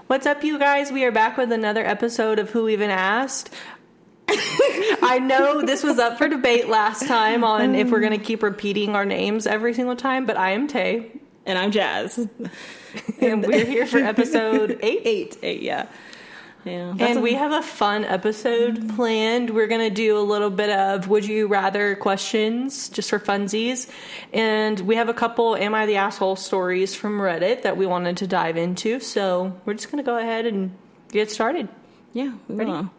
What's up, you guys? We are back with another episode of Who Even Asked. I know this was up for debate last time on if we're going to keep repeating our names every single time, but I am Tay. And I'm Jazz. And we're here for episode 8. Eight, yeah. Yeah. And we have a fun episode planned. We're going to do a little bit of would you rather questions just for funsies. And we have a couple Am I the Asshole stories from Reddit that we wanted to dive into. So we're just going to go ahead and get started. Yeah. Ready?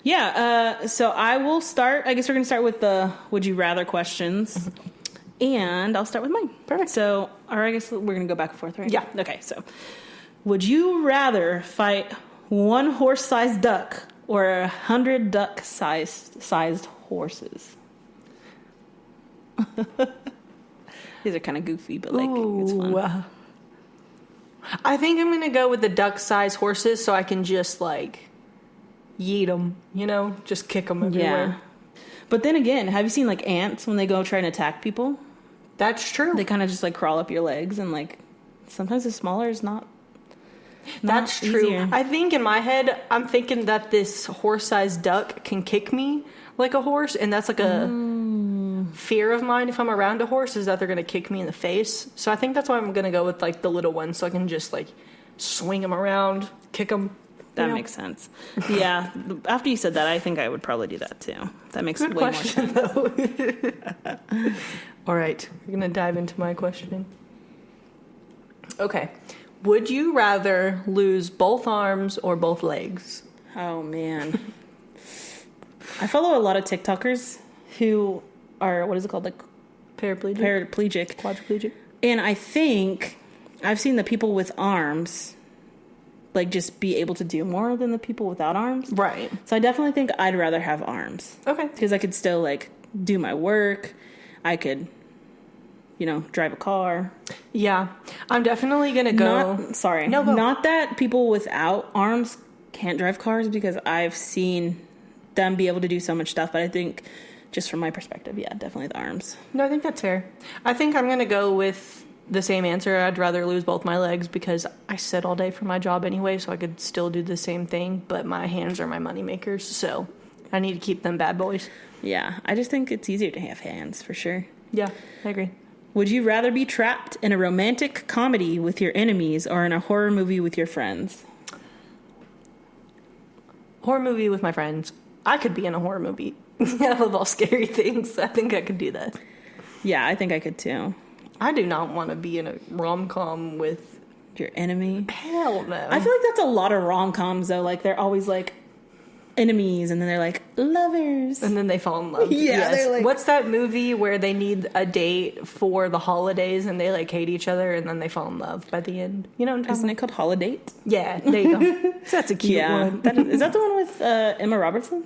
Yeah. So I will start. I guess we're going to start with the would you rather questions. And I'll start with mine. Perfect. So, or I guess we're going to go back and forth, right? Yeah. Okay. So would you rather fight one horse-sized duck or 100 duck-sized horses? These are kind of goofy, but like it's fun. I think I'm gonna go with the duck-sized horses, so I can just like yeet them, just kick them everywhere. Yeah. But then again, have you seen like ants when they go try and attack people? That's true. They kind of just like crawl up your legs, and like sometimes the smaller is not. That's true. Easier. I think in my head, I'm thinking that this horse-sized duck can kick me like a horse, and that's like a fear of mine if I'm around a horse, is that they're going to kick me in the face. So I think that's why I'm going to go with like the little one, so I can just like swing them around, kick them. That makes sense. Yeah. After you said that, I think I would probably do that too. That makes Good way question, more sense. though. All right. We're going to dive into my question. Okay. Would you rather lose both arms or both legs? Oh, man. I follow a lot of TikTokers who are, what is it called? Like paraplegic. Quadriplegic. And I think I've seen the people with arms like just be able to do more than the people without arms. Right. So I definitely think I'd rather have arms. Okay. Because I could still like do my work. I could, drive a car. Yeah. I'm definitely going to go. Not that people without arms can't drive cars, because I've seen them be able to do so much stuff. But I think just from my perspective, yeah, definitely the arms. No, I think that's fair. I think I'm going to go with the same answer. I'd rather lose both my legs because I sit all day for my job anyway, so I could still do the same thing, but my hands are my money makers, so I need to keep them bad boys. Yeah, I just think it's easier to have hands, for sure. Yeah, I agree. Would you rather be trapped in a romantic comedy with your enemies or in a horror movie with your friends? Horror movie with my friends. I could be in a horror movie. I love all scary things. I think I could do that. Yeah, I think I could too. I do not want to be in a rom-com with your enemy. Hell no. I feel like that's a lot of rom-coms though. Like they're always like enemies, and then they're like lovers, and then they fall in love. Yeah, yes. like, what's that movie where they need a date for the holidays and they like hate each other and then they fall in love by the end? You know what I'm talking Isn't it called Holiday? Yeah, there you go. That's a cute one. Is that the one with Emma Robertson?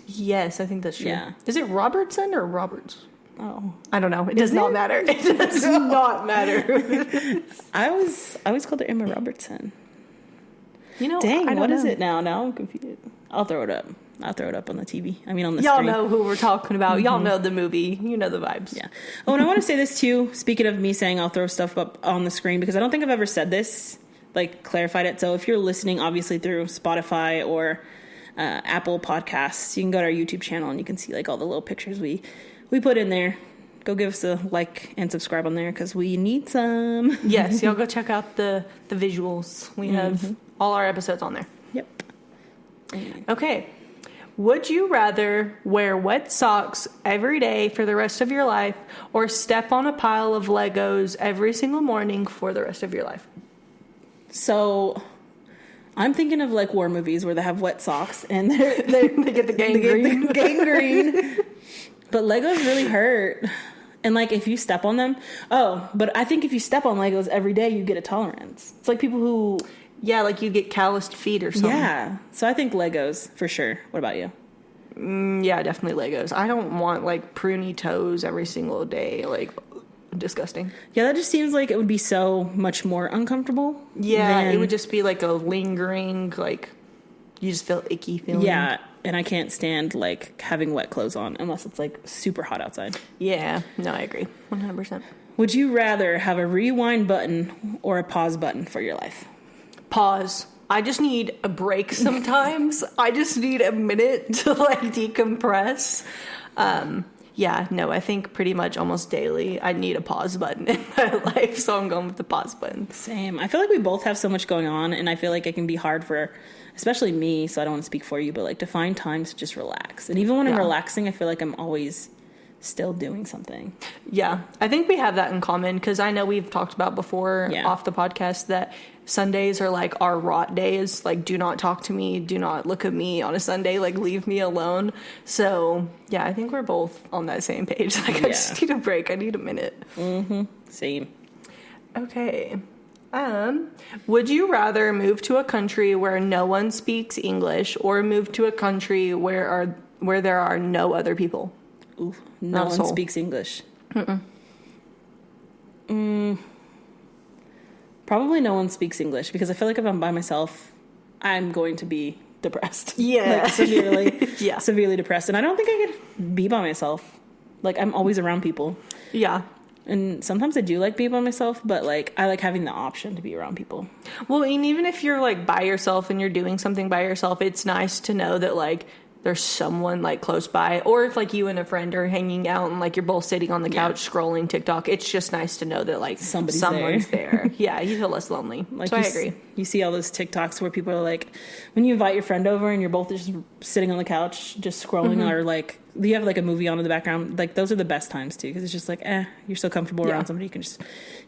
Yes, I think that's true. Yeah. Is it Robertson or Roberts? Oh, I don't know. It does not matter. It does not matter. I always called her Emma Robertson. Dang, what is it now? Now I'm confused. I'll throw it up. I'll throw it up on the TV. I mean, on the Y'all screen. know who we're talking about. Mm-hmm. Y'all know the movie. You know the vibes. Yeah. Oh, and I want to say this too. Speaking of me saying I'll throw stuff up on the screen, because I don't think I've ever said this, like clarified it. So if you're listening, obviously through Spotify or Apple Podcasts, you can go to our YouTube channel and you can see like all the little pictures we put in there. Go give us a like and subscribe on there because we need some. Yes, y'all go check out the visuals. We have all our episodes on there. Yep. Okay. Would you rather wear wet socks every day for the rest of your life or step on a pile of Legos every single morning for the rest of your life? So I'm thinking of like war movies where they have wet socks and they get the gangrene. Gangrene. But Legos really hurt. And like if you step on them, but I think if you step on Legos every day, you get a tolerance. It's like people who... Yeah, like you get calloused feet or something. Yeah. So I think Legos for sure. What about you? Yeah, definitely Legos. I don't want like pruny toes every single day. Like, disgusting. Yeah, that just seems like it would be so much more uncomfortable. Yeah, it would just be like a lingering, like, you just feel icky feeling. Yeah, and I can't stand like having wet clothes on unless it's like super hot outside. Yeah, no, I agree. 100%. Would you rather have a rewind button or a pause button for your life? Pause. I just need a break sometimes. I just need a minute to like decompress. Yeah, no, I think pretty much almost daily I need a pause button in my life, so I'm going with the pause button. Same. I feel like we both have so much going on, and I feel like it can be hard for, especially me, so I don't want to speak for you, but like to find time to just relax. And even when I'm relaxing, I feel like I'm always still doing something. Yeah, I think we have that in common because I know we've talked about before off the podcast that Sundays are like our rot days. Like, do not talk to me, do not look at me on a Sunday, like leave me alone. So yeah, I think we're both on that same page. Like, I just need a break. I need a minute. Same. Okay. Would you rather move to a country where no one speaks English or move to a country where there are no other people? Ooh, no one speaks English. Probably no one speaks English because I feel like if I'm by myself, I'm going to be depressed. Yeah. Like severely depressed. And I don't think I could be by myself. Like, I'm always around people. Yeah. And sometimes I do like being by myself, but like I like having the option to be around people. Well, and even if you're like by yourself and you're doing something by yourself, it's nice to know that like there's someone like close by, or if like you and a friend are hanging out and like you're both sitting on the couch scrolling TikTok, it's just nice to know that like someone's there. Yeah, you feel less lonely. Like, so I agree. You see all those TikToks where people are like, when you invite your friend over and you're both just sitting on the couch just scrolling, or like you have like a movie on in the background. Like, those are the best times too, because it's just like, you're so comfortable around somebody, you can just,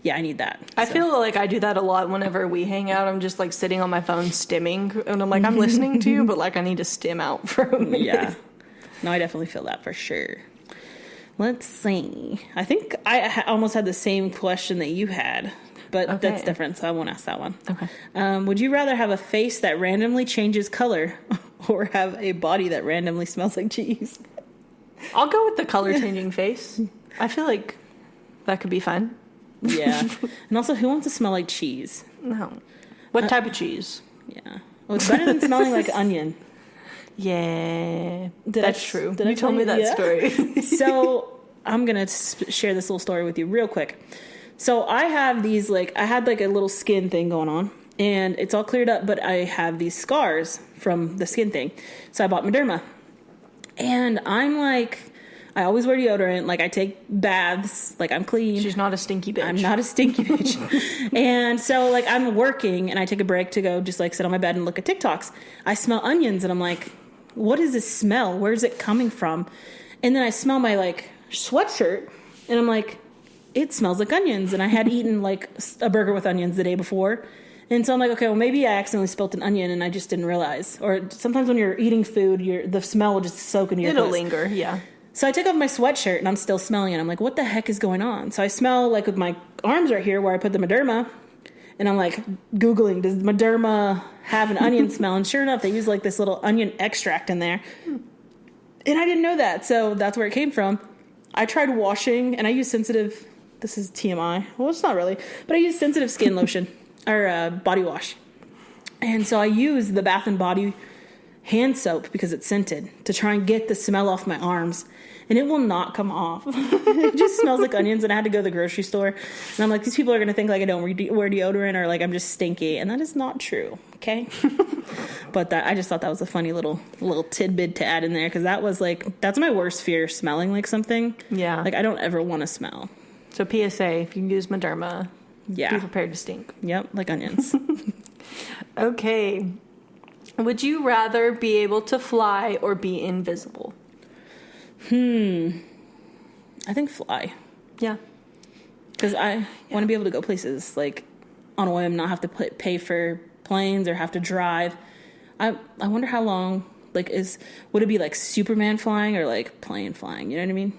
I need that. I feel like I do that a lot whenever we hang out. I'm just like sitting on my phone stimming, and I'm like, I'm listening to you, but like I need to stim out for a minute. Yeah. No, I definitely feel that for sure. Let's see. I think I almost had the same question that you had, but that's different, so I won't ask that one. Okay. Would you rather have a face that randomly changes color or have a body that randomly smells like cheese? I'll go with the color changing face. I feel like that could be fun. Yeah. And also, who wants to smell like cheese? No. What type of cheese? Yeah. Well, it's better than smelling like onion. Yeah. That's true. Did you told me that story. So I'm going to share this little story with you real quick. So I have these, like, I had like a little skin thing going on, and it's all cleared up, but I have these scars from the skin thing. So I bought Mederma. And I'm like, I always wear deodorant. Like, I take baths. Like, I'm clean. She's not a stinky bitch. I'm not a stinky bitch. And so, like, I'm working, and I take a break to go just, like, sit on my bed and look at TikToks. I smell onions, and I'm like, what is this smell? Where's it coming from? And then I smell my, like, sweatshirt, and I'm like, it smells like onions. And I had eaten, like, a burger with onions the day before. And so I'm like, okay, well, maybe I accidentally spilt an onion and I just didn't realize. Or sometimes when you're eating food, the smell will just soak into your It'll clothes. linger, yeah. So I take off my sweatshirt and I'm still smelling it. I'm like, what the heck is going on? So I smell, like, with my arms right here where I put the Mederma. And I'm like, Googling, does Mederma have an onion smell? And sure enough, they use, like, this little onion extract in there. And I didn't know that. So that's where it came from. I tried washing, and I use sensitive, this is TMI. Well, it's not really. But I use sensitive skin lotion. Or body wash. And so I use the Bath and Body hand soap because it's scented to try and get the smell off my arms, and it will not come off. It just smells like onions, and I had to go to the grocery store, and I'm like, these people are going to think like I don't wear deodorant or like I'm just stinky, and that is not true, okay? But I just thought that was a funny little tidbit to add in there, because that was like, that's my worst fear, smelling like something. Yeah. Like, I don't ever want to smell. So PSA, if you use Mederma, be prepared to stink. Yep, like onions. Okay. Would you rather be able to fly or be invisible? I think fly. Yeah. Because I want to be able to go places, like, on a whim, not have to pay for planes or have to drive. I wonder how long, like, would it be like Superman flying or like plane flying? You know what I mean?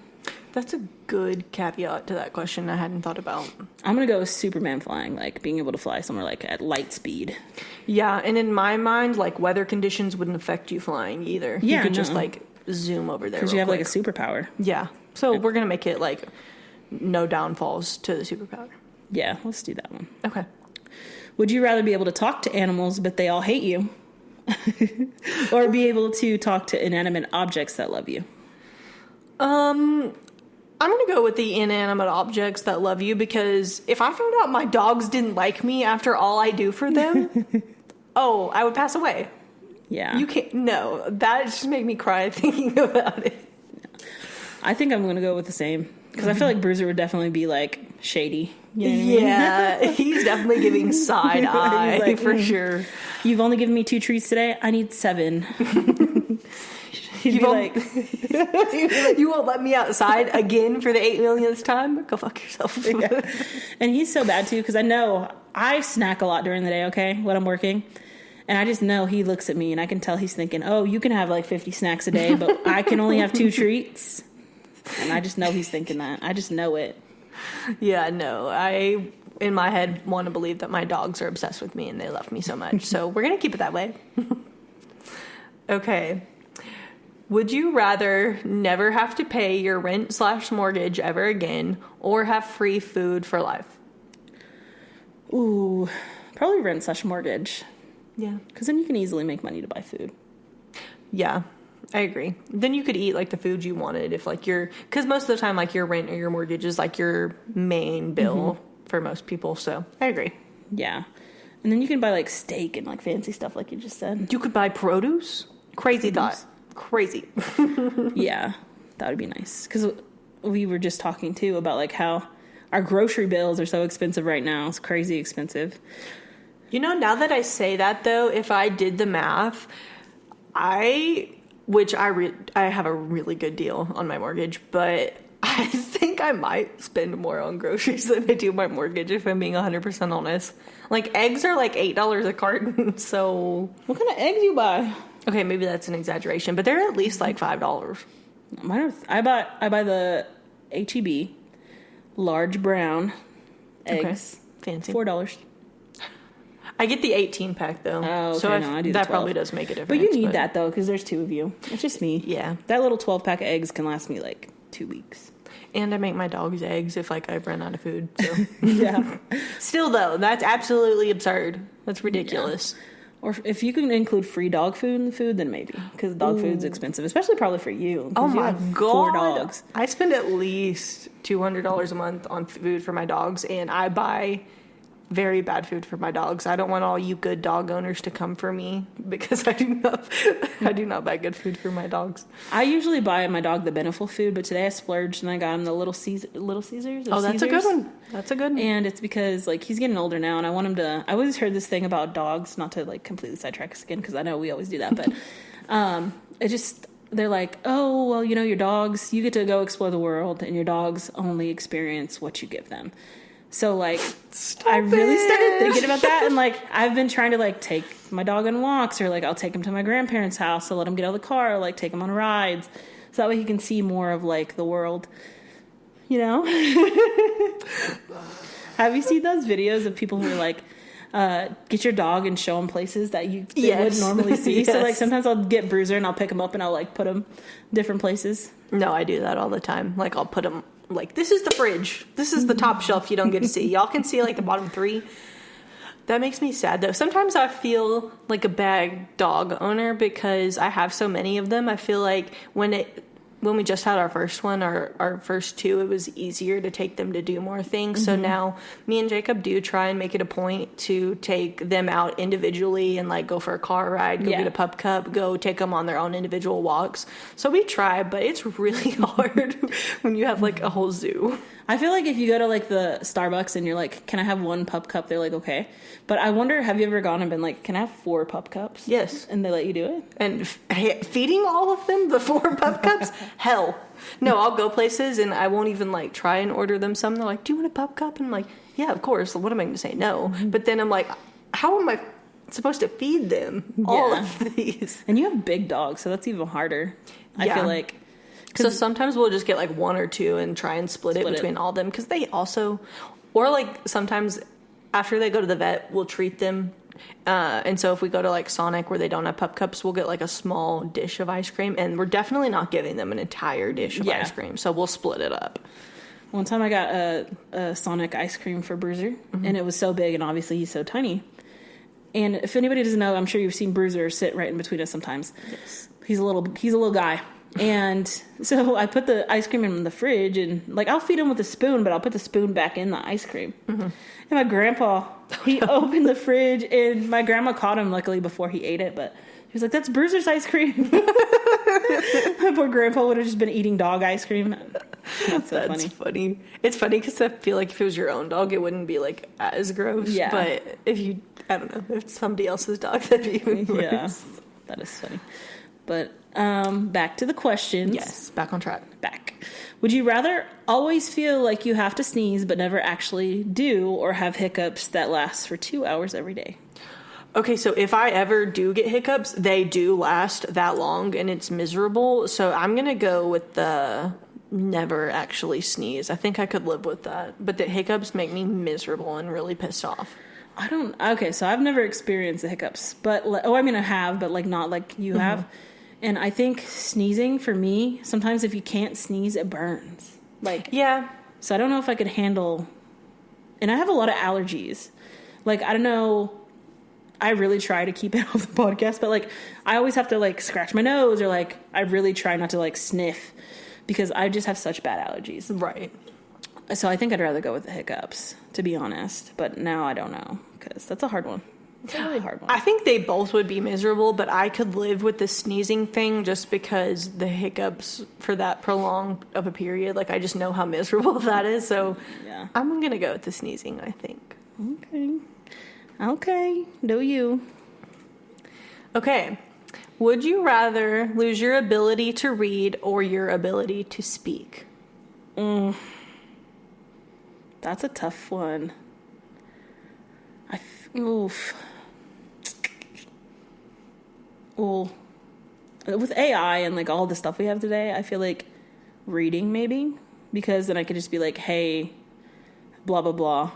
That's a good caveat to that question I hadn't thought about. I'm going to go with Superman flying, like being able to fly somewhere like at light speed. Yeah, and in my mind, like, weather conditions wouldn't affect you flying either. Yeah, you could just, like, zoom over there because you have, quick. like, a superpower. Yeah. So we're going to make it, like, no downfalls to the superpower. Yeah, let's do that one. Okay. Would you rather be able to talk to animals, but they all hate you? Or be able to talk to inanimate objects that love you? I'm going to go with the inanimate objects that love you, because if I found out my dogs didn't like me after all I do for them, Oh, I would pass away. Yeah. You can't. No, that just made me cry thinking about it. I think I'm going to go with the same. Because I feel like Bruiser would definitely be, like, shady. You know what I mean? Yeah, he's definitely giving side eye, like, for sure. You've only given me 2 treats today. I need 7. He'd be like, you won't let me outside again for the 8 millionth time? Go fuck yourself. Yeah. And he's so bad, too, because I know I snack a lot during the day, okay, when I'm working. And I just know he looks at me, and I can tell he's thinking, oh, you can have, like, 50 snacks a day, but I can only have 2 treats. And I just know he's thinking that. I just know it. Yeah, no. I, in my head, want to believe that my dogs are obsessed with me and they love me so much. So we're going to keep it that way. Okay. Would you rather never have to pay your rent/mortgage ever again or have free food for life? Ooh, probably rent/mortgage. Yeah. Because then you can easily make money to buy food. Yeah. I agree. Then you could eat, like, the food you wanted if, like, because most of the time, like, your rent or your mortgage is, like, your main bill for most people, so I agree. Yeah. And then you can buy, like, steak and, like, fancy stuff, like you just said. You could buy produce? Crazy thought. Crazy. Yeah. That would be nice. Because we were just talking, too, about, like, how our grocery bills are so expensive right now. It's crazy expensive. You know, now that I say that, though, if I did the math, I have a really good deal on my mortgage, but I think I might spend more on groceries than I do my mortgage, if I'm being 100% honest. Like, eggs are like $8 a carton, so... What kind of eggs you buy? Okay, maybe that's an exaggeration, but they're at least like $5. I buy the H-E-B large brown eggs. Okay. Fancy. $4. I get the 18-pack, though. Oh, okay, so I do the that 12. probably does make a difference. But you need that, though, because there's 2 of you. It's just me. Yeah. That little 12-pack of eggs can last me, like, 2 weeks. And I make my dogs eggs if, like, I run out of food, so... Yeah. Still, though, that's absolutely absurd. That's ridiculous. Yeah. Or if you can include free dog food in the food, then maybe. Because dog food's expensive, especially probably for you. Oh, my God. 4 dogs. I spend at least $200 a month on food for my dogs, and I buy... very bad food for my dogs. I don't want all you good dog owners to come for me because I do not buy good food for my dogs. I usually buy my dog the Beneful food, but today I splurged and I got him the Little Caesars. Oh, that's a good one. That's a good one. And it's because, like, he's getting older now, and I want him to... I always heard this thing about dogs, not to, like, completely sidetrack us again, because I know we always do that, but it just... They're like, oh, well, you know, your dogs, you get to go explore the world, and your dogs only experience what you give them. So, like, I really started thinking about that, and, like, I've been trying to, like, take my dog on walks, or, like, I'll take him to my grandparents' house, so let him get out of the car, or, like, take him on rides, so that way he can see more of, like, the world, you know? Have you seen those videos of people who are, like, get your dog and show him places that you wouldn't normally see? Yes. So, like, sometimes I'll get Bruiser, and I'll pick him up, and I'll, like, put him different places. No, I do that all the time. Like, I'll put him... Like, this is the fridge. This is the top shelf you don't get to see. Y'all can see, like, the bottom 3. That makes me sad, though. Sometimes I feel like a bad dog owner because I have so many of them. I feel like when we just had our first one, our first 2, it was easier to take them to do more things. Mm-hmm. So now me and Jacob do try and make it a point to take them out individually and, like, go for a car ride, go get a pup cup, go take them on their own individual walks. So we try, but it's really hard when you have, like, a whole zoo. I feel like if you go to, like, the Starbucks and you're like, can I have 1 pup cup? They're like, okay. But I wonder, have you ever gone and been like, can I have 4 pup cups? Yes. And they let you do it? And feeding all of them the 4 pup cups? Hell. No, I'll go places and I won't even, like, try and order them some. They're like, do you want a pup cup? And I'm like, yeah, of course. What am I going to say? No. Mm-hmm. But then I'm like, how am I supposed to feed them all of these? And you have big dogs, so that's even harder. I feel like. So sometimes we'll just get, like, 1 or 2 and try and split it between all of them. Because they also, or, like, sometimes after they go to the vet, we'll treat them. And so if we go to, like, Sonic where they don't have pup cups, we'll get, like, a small dish of ice cream. And we're definitely not giving them an entire dish of ice cream. So we'll split it up. One time I got a Sonic ice cream for Bruiser. Mm-hmm. And it was so big, and obviously he's so tiny. And if anybody doesn't know, I'm sure you've seen Bruiser sit right in between us sometimes. Yes. He's a little guy. And so I put the ice cream in the fridge, and, like, I'll feed him with a spoon, but I'll put the spoon back in the ice cream. Mm-hmm. And my grandpa He opened the fridge, and my grandma caught him, luckily, before he ate it, but he was like, that's Bruiser's ice cream. My poor grandpa would have just been eating dog ice cream. That's so funny. It's funny because I feel like if it was your own dog, it wouldn't be, like, as gross. Yeah. But if you, I don't know, if it's somebody else's dog, that'd be even worse. Yeah, that is funny. But back to the questions. Yes, back on track. Would you rather always feel like you have to sneeze but never actually do, or have hiccups that last for 2 hours every day? Okay, so if I ever do get hiccups, they do last that long and it's miserable. So I'm going to go with the never actually sneeze. I think I could live with that. But the hiccups make me miserable and really pissed off. Okay, so I've never experienced the hiccups. But, I have, but, like, not like you have. And I think sneezing, for me, sometimes if you can't sneeze, it burns. Like, yeah. So I don't know if I could handle... And I have a lot of allergies. Like, I don't know... I really try to keep it off the podcast, but, like, I always have to, like, scratch my nose, or, like, I really try not to, like, sniff, because I just have such bad allergies. Right. So I think I'd rather go with the hiccups, to be honest. But now I don't know, because that's a hard one. It's a really hard one. I think they both would be miserable, but I could live with the sneezing thing just because the hiccups for that prolonged of a period, like, I just know how miserable that is. So yeah. I'm going to go with the sneezing, I think. Okay. Do you? Okay. Would you rather lose your ability to read or your ability to speak? That's a tough one. Oof. Well, with AI and, like, all the stuff we have today, I feel like reading, maybe, because then I could just be like, hey, blah, blah, blah,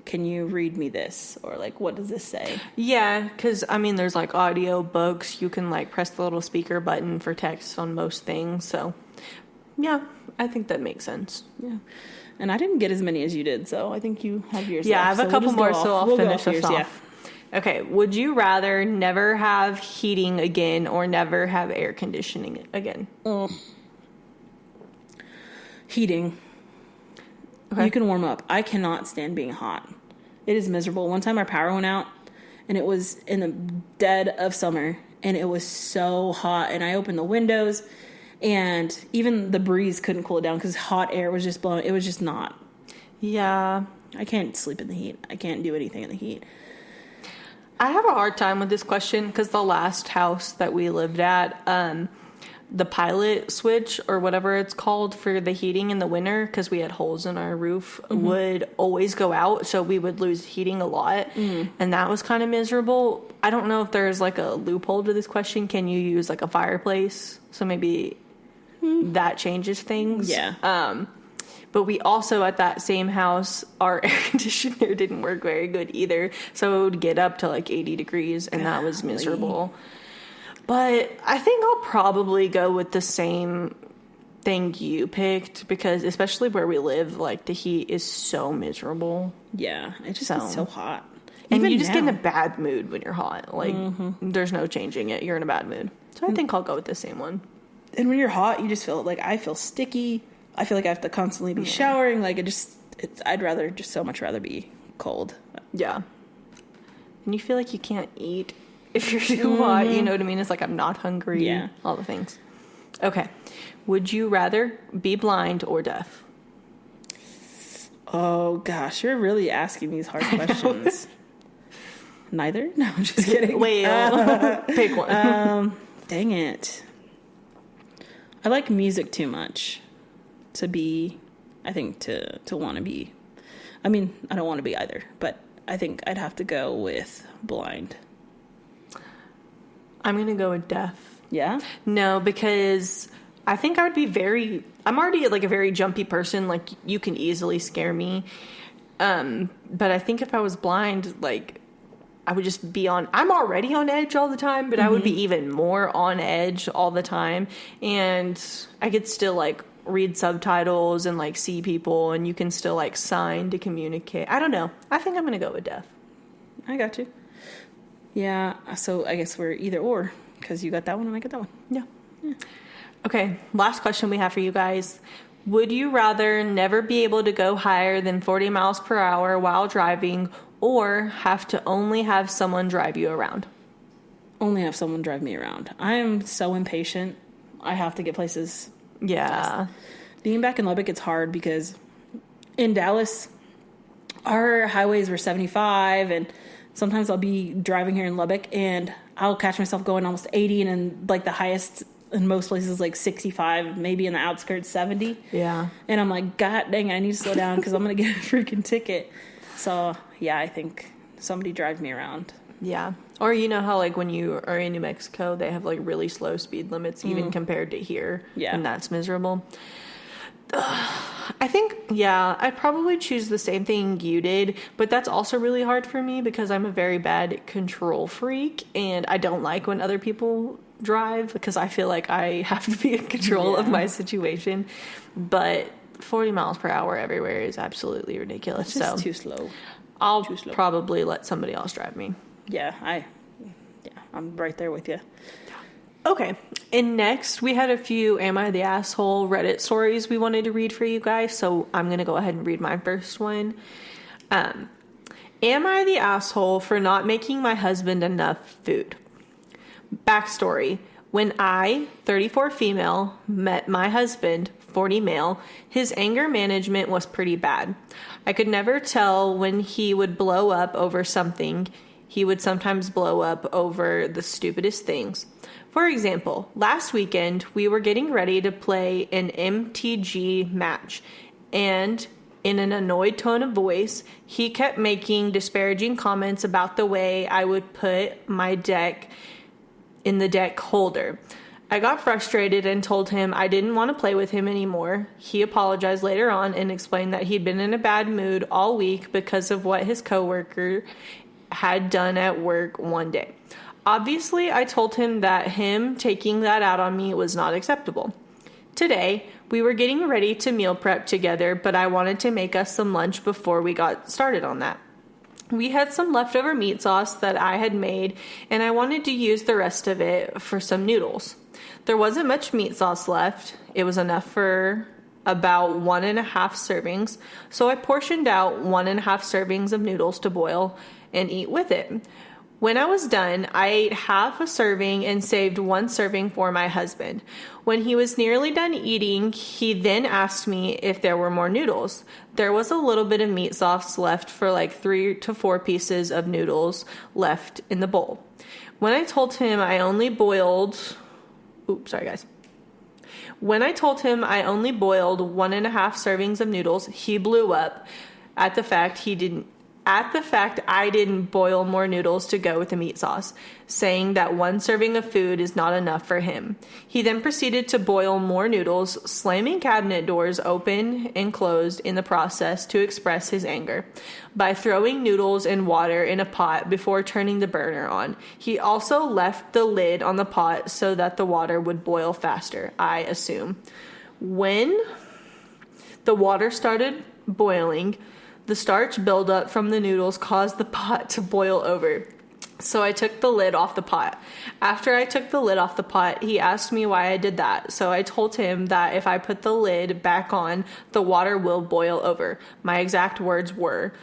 can you read me this? Or, like, what does this say? Yeah, because, I mean, there's, like, audio books. You can, like, press the little speaker button for text on most things. So, yeah, I think that makes sense. Yeah. And I didn't get as many as you did, so I think you have yours. Yeah, left. I have a couple more, so I'll finish us off. Yeah. Okay, would you rather never have heating again or never have air conditioning again? Heating. Okay. You can warm up. I cannot stand being hot. It is miserable. One time our power went out, and it was in the dead of summer, and it was so hot, and I opened the windows, and even the breeze couldn't cool it down because hot air was just blowing. It was just not. Yeah. I can't sleep in the heat. I can't do anything in the heat. I have a hard time with this question because the last house that we lived at, the pilot switch or whatever it's called for the heating in the winter, because we had holes in our roof, would always go out. So we would lose heating a lot. And that was kind of miserable. I don't know if there's, like, a loophole to this question. Can you use, like, a fireplace? So maybe that changes things. Yeah. But we also, at that same house, our air conditioner didn't work very good either. So it would get up to, like, 80 degrees, and that was miserable. But I think I'll probably go with the same thing you picked, because especially where we live, like, the heat is so miserable. Yeah, it just gets so hot. And you just get in a bad mood when you're hot. Like, there's no changing it. You're in a bad mood. So I think I'll go with the same one. And when you're hot, you just feel, like, I feel sticky. I feel like I have to constantly be showering. Like, I'd so much rather be cold. Yeah. And you feel like you can't eat if you're too hot. You know what I mean? It's like, I'm not hungry. Yeah. All the things. Okay. Would you rather be blind or deaf? Oh, gosh. You're really asking these hard questions. Neither? No, I'm just kidding. Wait, pick one. Dang it. I like music too much to be, I think, to want to be. I mean, I don't want to be either, but I think I'd have to go with blind. I'm going to go with deaf. Yeah? No, because I think I would be I'm already, like, a very jumpy person. Like, you can easily scare me. But I think if I was blind, like, I would just be I'm already on edge all the time, but I would be even more on edge all the time. And I could still, like, read subtitles and, like, see people, and you can still, like, sign to communicate. I don't know. I think I'm going to go with deaf. I got you. Yeah, so I guess we're either or, because you got that one and I got that one. Yeah. Okay, last question we have for you guys. Would you rather never be able to go higher than 40 miles per hour while driving, or have to only have someone drive you around? Only have someone drive me around. I am so impatient. I have to get places. Yeah. Being back in Lubbock, it's hard because in Dallas, our highways were 75, and sometimes I'll be driving here in Lubbock and I'll catch myself going almost 80, and then like the highest in most places like 65, maybe in the outskirts 70. Yeah. And I'm like, God dang, I need to slow down because I'm going to get a freaking ticket. So yeah, I think somebody drive me around. Yeah. Or you know how like when you are in New Mexico, they have like really slow speed limits even compared to here. Yeah. And that's miserable. I think, yeah, I'd probably choose the same thing you did, but that's also really hard for me because I'm a very bad control freak and I don't like when other people drive because I feel like I have to be in control of my situation. But 40 miles per hour everywhere is absolutely ridiculous. It's just too slow. I'll probably let somebody else drive me. Yeah, I'm right there with you. Okay, and next we had a few Am I the Asshole Reddit stories we wanted to read for you guys, so I'm going to go ahead and read my first one. Am I the asshole for not making my husband enough food? Backstory. When I, 34 female, met my husband, 40 male, his anger management was pretty bad. I could never tell when he would blow up over something. He would sometimes blow up over the stupidest things. For example, last weekend, we were getting ready to play an MTG match, and in an annoyed tone of voice, he kept making disparaging comments about the way I would put my deck in the deck holder. I got frustrated and told him I didn't want to play with him anymore. He apologized later on and explained that he'd been in a bad mood all week because of what his coworker had done at work one day. Obviously, I told him that him taking that out on me was not acceptable. Today, we were getting ready to meal prep together, but I wanted to make us some lunch before we got started on that. We had some leftover meat sauce that I had made, and I wanted to use the rest of it for some noodles. There wasn't much meat sauce left. It was enough for about 1.5 servings, so I portioned out 1.5 servings of noodles to boil and eat with it. When I was done, I ate half a serving and saved 1 serving for my husband. When he was nearly done eating, he then asked me if there were more noodles. There was a little bit of meat sauce left for like 3 to 4 pieces of noodles left in the bowl. When I told him I only boiled... When I told him I only boiled 1.5 servings of noodles, he blew up at the fact I didn't boil more noodles to go with the meat sauce, saying that 1 serving of food is not enough for him. He then proceeded to boil more noodles, slamming cabinet doors open and closed in the process to express his anger by throwing noodles and water in a pot before turning the burner on. He also left the lid on the pot so that the water would boil faster, I assume. When the water started boiling, the starch buildup from the noodles caused the pot to boil over. So I took the lid off the pot. After I took the lid off the pot, he asked me why I did that. So I told him that if I put the lid back on, the water will boil over. My exact words were,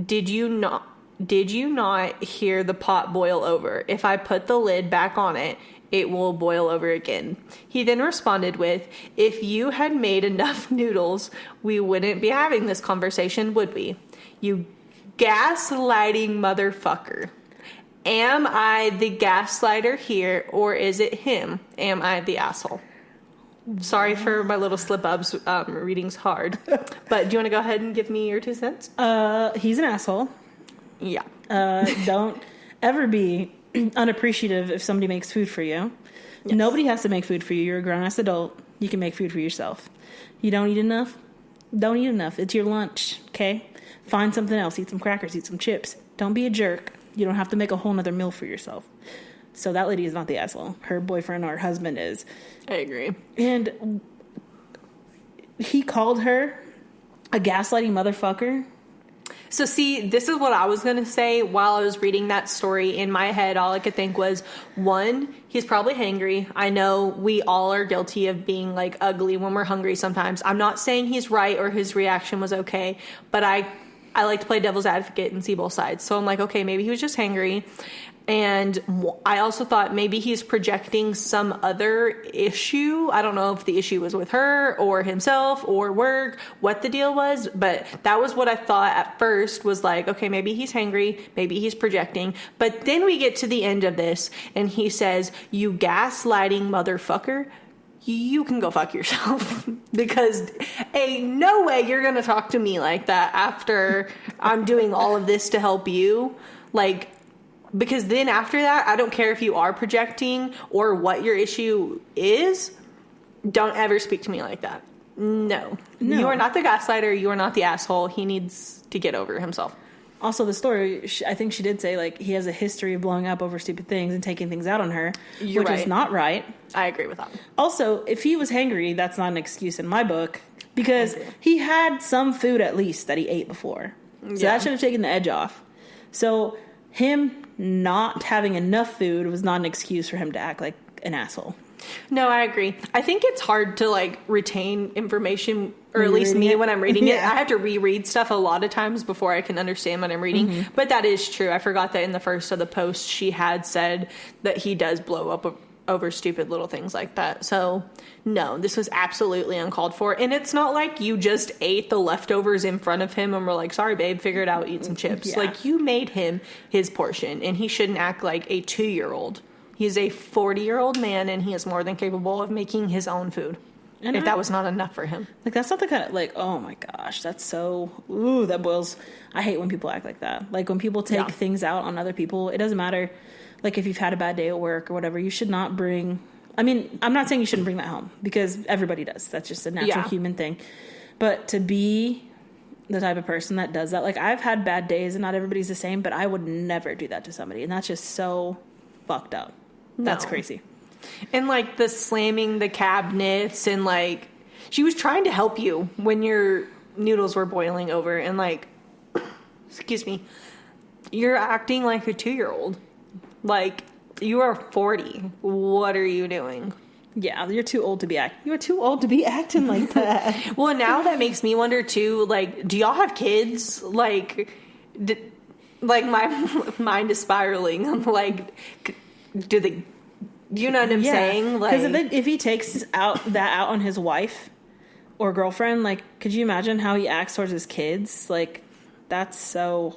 Did you not hear the pot boil over? If I put the lid back on it, it will boil over again. He then responded with, if you had made enough noodles, we wouldn't be having this conversation, would we? You gaslighting motherfucker. Am I the gaslighter here, or is it him? Am I the asshole? Sorry for my little slip-ups. Reading's hard. But do you want to go ahead and give me your 2 cents? He's an asshole. Yeah. Don't ever be unappreciative if somebody makes food for you. Yes. Nobody has to make food for you. You're a grown-ass adult. You can make food for yourself. You don't eat enough? Don't eat enough. It's your lunch, okay? Find something else. Eat some crackers. Eat some chips. Don't be a jerk. You don't have to make a whole nother meal for yourself. So that lady is not the asshole. Her boyfriend or husband is. I agree. And he called her a gaslighting motherfucker. So see, this is what I was going to say while I was reading that story. In my head, all I could think was, 1, he's probably hangry. I know we all are guilty of being like ugly when we're hungry sometimes. I'm not saying he's right or his reaction was okay, but I I like to play devil's advocate and see both sides. So I'm like, okay, maybe he was just hangry. And I also thought maybe he's projecting some other issue. I don't know if the issue was with her or himself or work, what the deal was. But that was what I thought at first, was like, okay, maybe he's hangry. Maybe he's projecting. But then we get to the end of this and he says, you gaslighting motherfucker. You can go fuck yourself. Because no way you're going to talk to me like that after I'm doing all of this to help you. Like, because then after that, I don't care if you are projecting or what your issue is. Don't ever speak to me like that. No. You are not the gaslighter. You are not the asshole. He needs to get over himself. Also, the story, I think she did say, like, he has a history of blowing up over stupid things and taking things out on her, which is not right. I agree with that. Also, if he was hangry, that's not an excuse in my book, because he had some food at least that he ate before. So that should have taken the edge off. So him not having enough food was not an excuse for him to act like an asshole. No, I agree. I think it's hard to, like, retain information, or at least me when I'm reading it. I have to reread stuff a lot of times before I can understand what I'm reading. But that is true. I forgot that in the first of the posts she had said that he does blow up over stupid little things like that. So, no, this was absolutely uncalled for. And it's not like you just ate the leftovers in front of him and were like, sorry, babe, figure it out, eat some chips. Like, you made him his portion, and he shouldn't act like a 2-year-old. He's a 40-year-old man, and he is more than capable of making his own food. And if that was not enough for him. Like, that's not the kind of, like, oh my gosh, that's so, ooh, that boils. I hate when people act like that. Like, when people take things out on other people, it doesn't matter, like, if you've had a bad day at work or whatever, you should not bring, I mean, I'm not saying you shouldn't bring that home, because everybody does. That's just a natural human thing. But to be the type of person that does that, like, I've had bad days and not everybody's the same, but I would never do that to somebody. And that's just so fucked up. That's crazy. And, like, the slamming the cabinets, and, like, she was trying to help you when your noodles were boiling over, and, like, excuse me, you're acting like a 2-year-old. Like, you are 40. What are you doing? Yeah, you're too old to be you're too old to be acting like that. Well, now that makes me wonder too, like, do y'all have kids? Like, like, my mind is spiraling. I'm like, do you know what I'm saying? Because if he takes that out on his wife or girlfriend, like, could you imagine how he acts towards his kids? Like, that's so,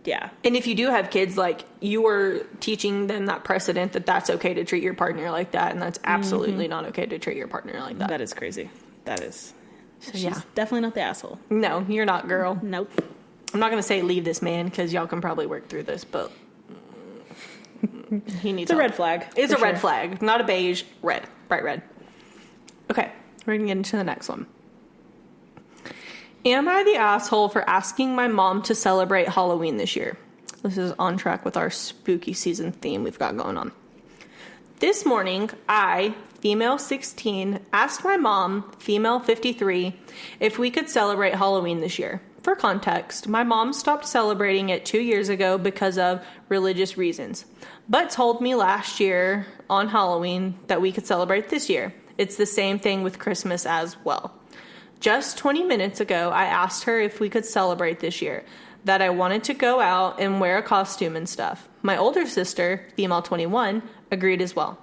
yeah. And if you do have kids, like, you are teaching them that precedent that that's okay to treat your partner like that, and that's absolutely not okay to treat your partner like that. That is crazy. That is. She's definitely not the asshole. No, you're not, girl. Nope. I'm not going to say leave this man, because y'all can probably work through this, but he needs a red flag. It's a red flag, not a beige. Red. Bright red. Okay, we're going to get into the next one. Am I the asshole for asking my mom to celebrate Halloween this year? This is on track with our spooky season theme we've got going on. This morning, I, female 16, asked my mom, female 53, if we could celebrate Halloween this year. For context, my mom stopped celebrating it 2 years ago because of religious reasons, but told me last year on Halloween that we could celebrate this year. It's the same thing with Christmas as well. Just 20 minutes ago, I asked her if we could celebrate this year, that I wanted to go out and wear a costume and stuff. My older sister, female 21, agreed as well.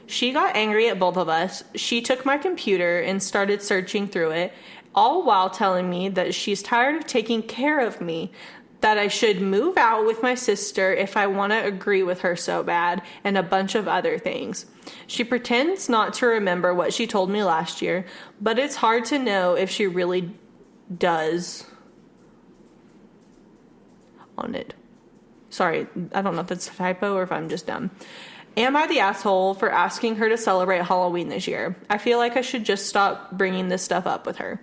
She got angry at both of us. She took my computer and started searching through it, all while telling me that she's tired of taking care of me, that I should move out with my sister if I want to agree with her so bad, and a bunch of other things. She pretends not to remember what she told me last year, but it's hard to know if she really does on it. Sorry, I don't know if that's a typo or if I'm just dumb. Am I the asshole for asking her to celebrate Halloween this year? I feel like I should just stop bringing this stuff up with her.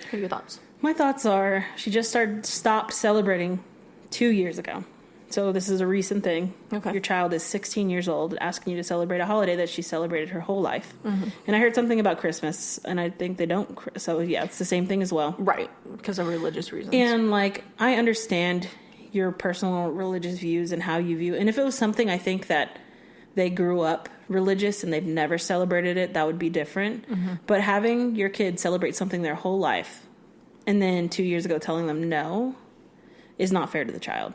What are your thoughts? My thoughts are, she just stopped celebrating 2 years ago. So this is a recent thing. Okay. Your child is 16 years old, asking you to celebrate a holiday that she celebrated her whole life. Mm-hmm. And I heard something about Christmas, and I think they don't. So yeah, it's the same thing as well. Right, because of religious reasons. And like, I understand your personal religious views and how you view. And if it was something I think that they grew up religious and they've never celebrated it, that would be different. Mm-hmm. But having your kid celebrate something their whole life and then 2 years ago telling them no is not fair to the child.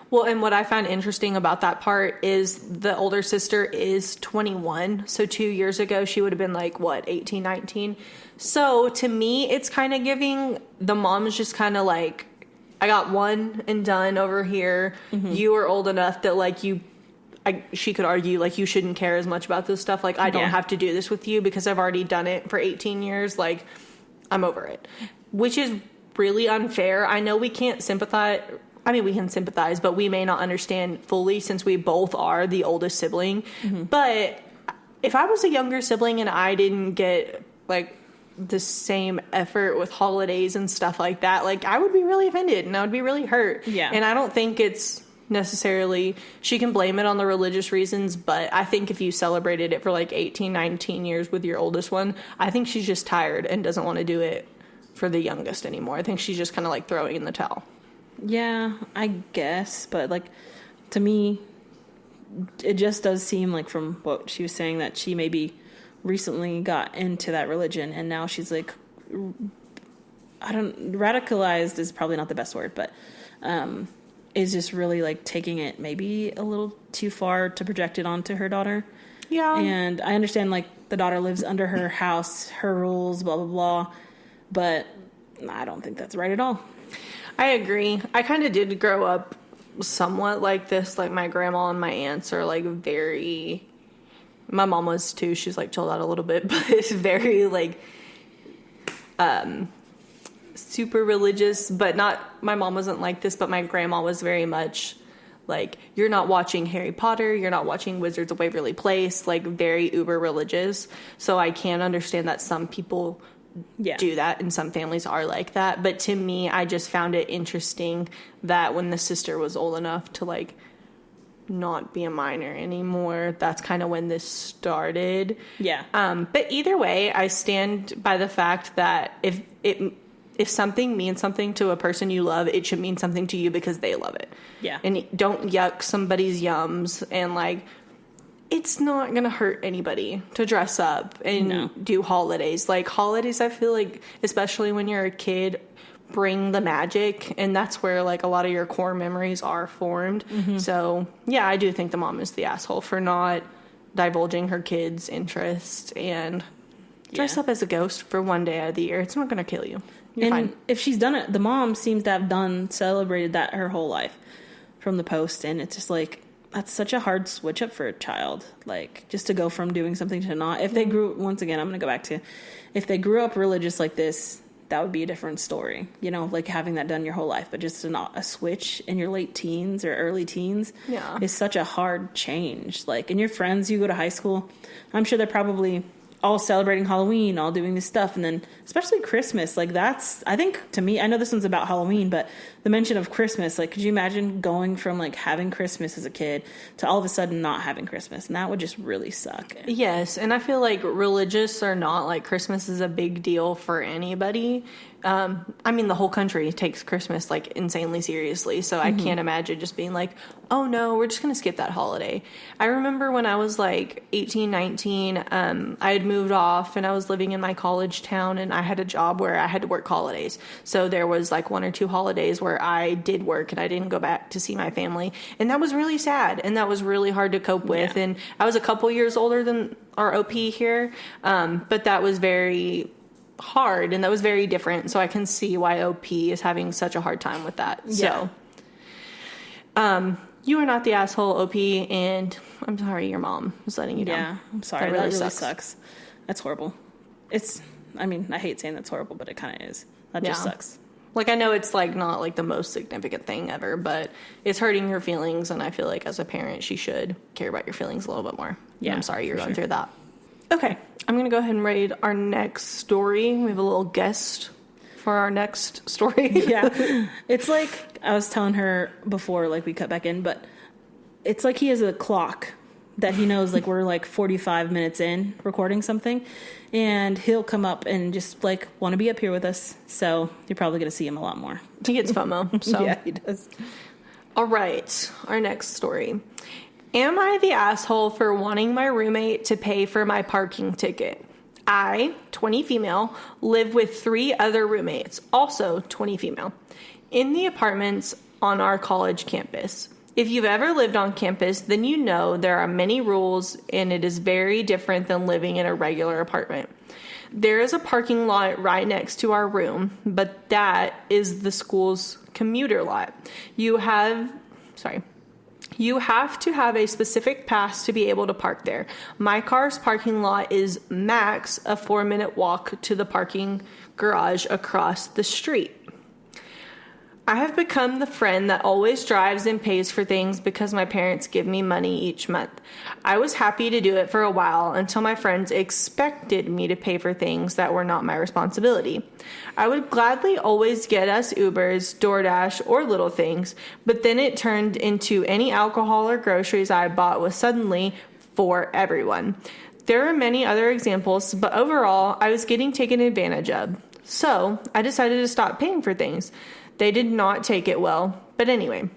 Well, and what I find interesting about that part is the older sister is 21. So 2 years ago, she would have been like, what, 18, 19? So to me, it's kind of giving the mom's just kind of like, I got one and done over here. Mm-hmm. You are old enough that like she could argue like you shouldn't care as much about this stuff. Like I don't have to do this with you because I've already done it for 18 years. Like I'm over it, which is really unfair. I know we can't sympathize. I mean, we can sympathize, but we may not understand fully since we both are the oldest sibling. Mm-hmm. But if I was a younger sibling and I didn't get, like, the same effort with holidays and stuff like that, like, I would be really offended and I would be really hurt. Yeah. And I don't think it's necessarily, she can blame it on the religious reasons, but I think if you celebrated it for, like, 18, 19 years with your oldest one, I think she's just tired and doesn't want to do it for the youngest anymore. I think she's just kind of, like, throwing in the towel. Yeah, I guess, but like to me it just does seem like from what she was saying that she maybe recently got into that religion and now she's like radicalized is probably not the best word, but is just really like taking it maybe a little too far to project it onto her daughter. Yeah. And I understand like the daughter lives under her house, her rules, blah blah blah, but I don't think that's right at all. I agree. I kind of did grow up somewhat like this. Like, my grandma and my aunts are, like, very... My mom was, too. She's, like, chilled out a little bit. But it's very, like, super religious. But not... My mom wasn't like this, but my grandma was very much, like, you're not watching Harry Potter. You're not watching Wizards of Waverly Place. Like, very uber religious. So I can understand that some people... do that, and some families are like that, but to me I just found it interesting that when the sister was old enough to like not be a minor anymore, that's kind of when this started. But either way, I stand by the fact that if something means something to a person you love, it should mean something to you because they love it. And don't yuck somebody's yums, and like it's not going to hurt anybody to dress up and do holidays. Like, holidays, I feel like, especially when you're a kid, bring the magic. And that's where, like, a lot of your core memories are formed. Mm-hmm. So, yeah, I do think the mom is the asshole for not divulging her kids' interest and dress up as a ghost for one day out of the year. It's not going to kill you. You're fine. If she's done it, the mom seems to have celebrated that her whole life from the post. And it's just like... That's such a hard switch up for a child, like just to go from doing something to not. If they once again, I'm going to go back to, if they grew up religious like this, that would be a different story, you know, like having that done your whole life. But just a switch in your late teens or early teens is such a hard change. Like in your friends, you go to high school, I'm sure they're probably all celebrating Halloween, all doing this stuff. And then especially Christmas, like that's, I think to me, I know this one's about Halloween, but the mention of Christmas, like, could you imagine going from like having Christmas as a kid to all of a sudden not having Christmas? And that would just really suck. Yes. And I feel like religious or not, like Christmas is a big deal for anybody. I mean, the whole country takes Christmas like insanely seriously. So I can't imagine just being like, oh no, we're just going to skip that holiday. I remember when I was like 18, 19, I had moved off and I was living in my college town and I had a job where I had to work holidays. So there was like 1 or 2 holidays where I did work and I didn't go back to see my family. And that was really sad. And that was really hard to cope with. Yeah. And I was a couple years older than our OP here. But that was very hard and that was very different. So I can see why OP is having such a hard time with that. Yeah. So, you are not the asshole, OP, and I'm sorry your mom is letting you down. Yeah, I'm sorry. That really sucks. That's horrible. I mean, I hate saying that's horrible, but it kind of is. That just sucks. Like, I know it's, like, not, like, the most significant thing ever, but it's hurting her feelings, and I feel like as a parent, she should care about your feelings a little bit more. Yeah, I'm sorry you're going through that. Okay, I'm going to go ahead and read our next story. We have a little guest for our next story. Yeah. It's like, I was telling her before, like, we cut back in, but it's like he has a clock that he knows, like, we're, like, 45 minutes in recording something, and he'll come up and just, like, want to be up here with us, so you're probably going to see him a lot more. He gets FOMO, so. Yeah, he does. All right, our next story. Am I the asshole for wanting my roommate to pay for my parking ticket? I, 20 female, live with 3 other roommates, also 20 female, in the apartments on our college campus. If you've ever lived on campus, then you know there are many rules and it is very different than living in a regular apartment. There is a parking lot right next to our room, but that is the school's commuter lot. You have to have a specific pass to be able to park there. My car's parking lot is max a 4-minute walk to the parking garage across the street. I have become the friend that always drives and pays for things because my parents give me money each month. I was happy to do it for a while until my friends expected me to pay for things that were not my responsibility. I would gladly always get us Ubers, DoorDash, or little things, but then it turned into any alcohol or groceries I bought was suddenly for everyone. There are many other examples, but overall, I was getting taken advantage of. So I decided to stop paying for things. They did not take it well, but anyway.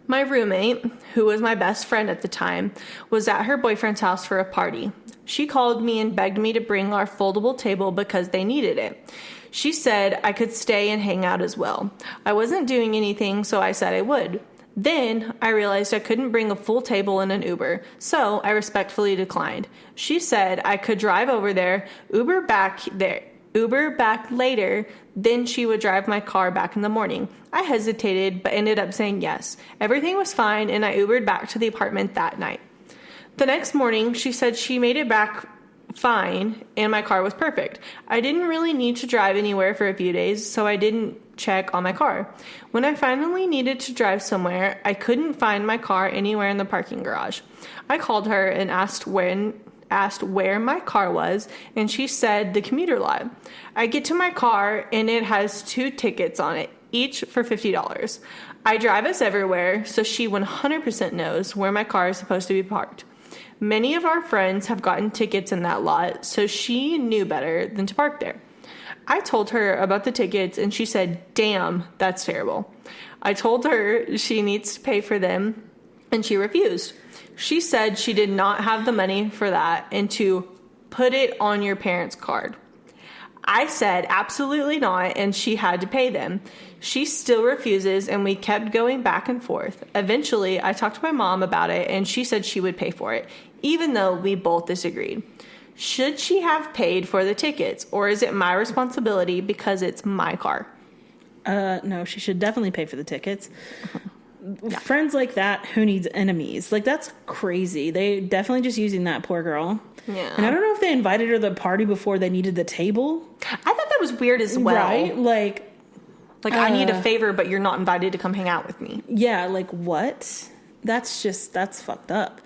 My roommate, who was my best friend at the time, was at her boyfriend's house for a party. She called me and begged me to bring our foldable table because they needed it. She said I could stay and hang out as well. I wasn't doing anything, so I said I would. Then I realized I couldn't bring a full table in an Uber, so I respectfully declined. She said I could drive over there, Uber back later, then she would drive my car back in the morning. I hesitated, but ended up saying yes. Everything was fine, and I Ubered back to the apartment that night. The next morning, she said she made it back fine, and my car was perfect. I didn't really need to drive anywhere for a few days, so I didn't check on my car. When I finally needed to drive somewhere, I couldn't find my car anywhere in the parking garage. I called her and asked where my car was, and she said the commuter lot. I get to my car, and it has 2 tickets on it, each for $50. I drive us everywhere, so she 100% knows where my car is supposed to be parked. Many of our friends have gotten tickets in that lot, so she knew better than to park there. I told her about the tickets, and she said, "Damn, that's terrible." I told her she needs to pay for them, and she refused. She said she did not have the money for that and to put it on your parents' card. I said absolutely not, and she had to pay them. She still refuses, and we kept going back and forth. Eventually, I talked to my mom about it, and she said she would pay for it, even though we both disagreed. Should she have paid for the tickets, or is it my responsibility because it's my car? No, she should definitely pay for the tickets. Yeah. Friends like that, who needs enemies? Like, that's crazy. They definitely just using that poor girl. Yeah. And I don't know if they invited her to the party before they needed the table. I thought that was weird as well. Right? Like I need a favor, but you're not invited to come hang out with me. Yeah, like, what? That's fucked up.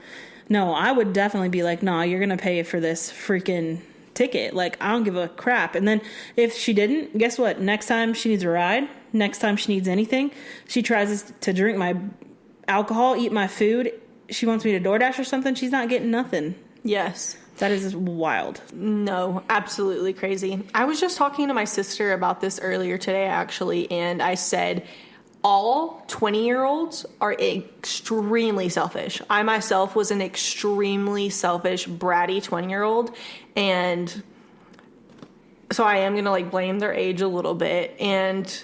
No, I would definitely be like, nah, you're going to pay for this freaking ticket. Like, I don't give a crap. And then if she didn't, guess what? Next time she needs a ride, next time she needs anything, she tries to drink my alcohol, eat my food, she wants me to DoorDash or something, she's not getting nothing. Yes. That is wild. No, absolutely crazy. I was just talking to my sister about this earlier today, actually, and I said all 20-year-olds are extremely selfish. I myself was an extremely selfish, bratty 20-year-old, and so I am going to blame their age a little bit, and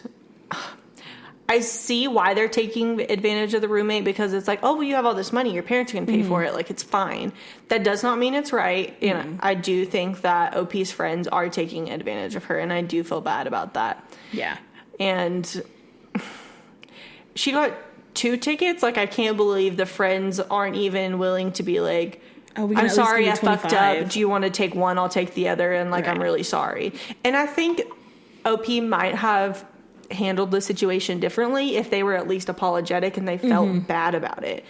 I see why they're taking advantage of the roommate, because it's like, oh, well, you have all this money, your parents are going to pay for it, it's fine. That does not mean it's right, and I do think that OP's friends are taking advantage of her, and I do feel bad about that. Yeah. And she got 2 tickets. I can't believe the friends aren't even willing to be like, I'm sorry, I fucked up. Do you want to take one? I'll take the other. And right. I'm really sorry. And I think OP might have handled the situation differently if they were at least apologetic and they felt bad about it.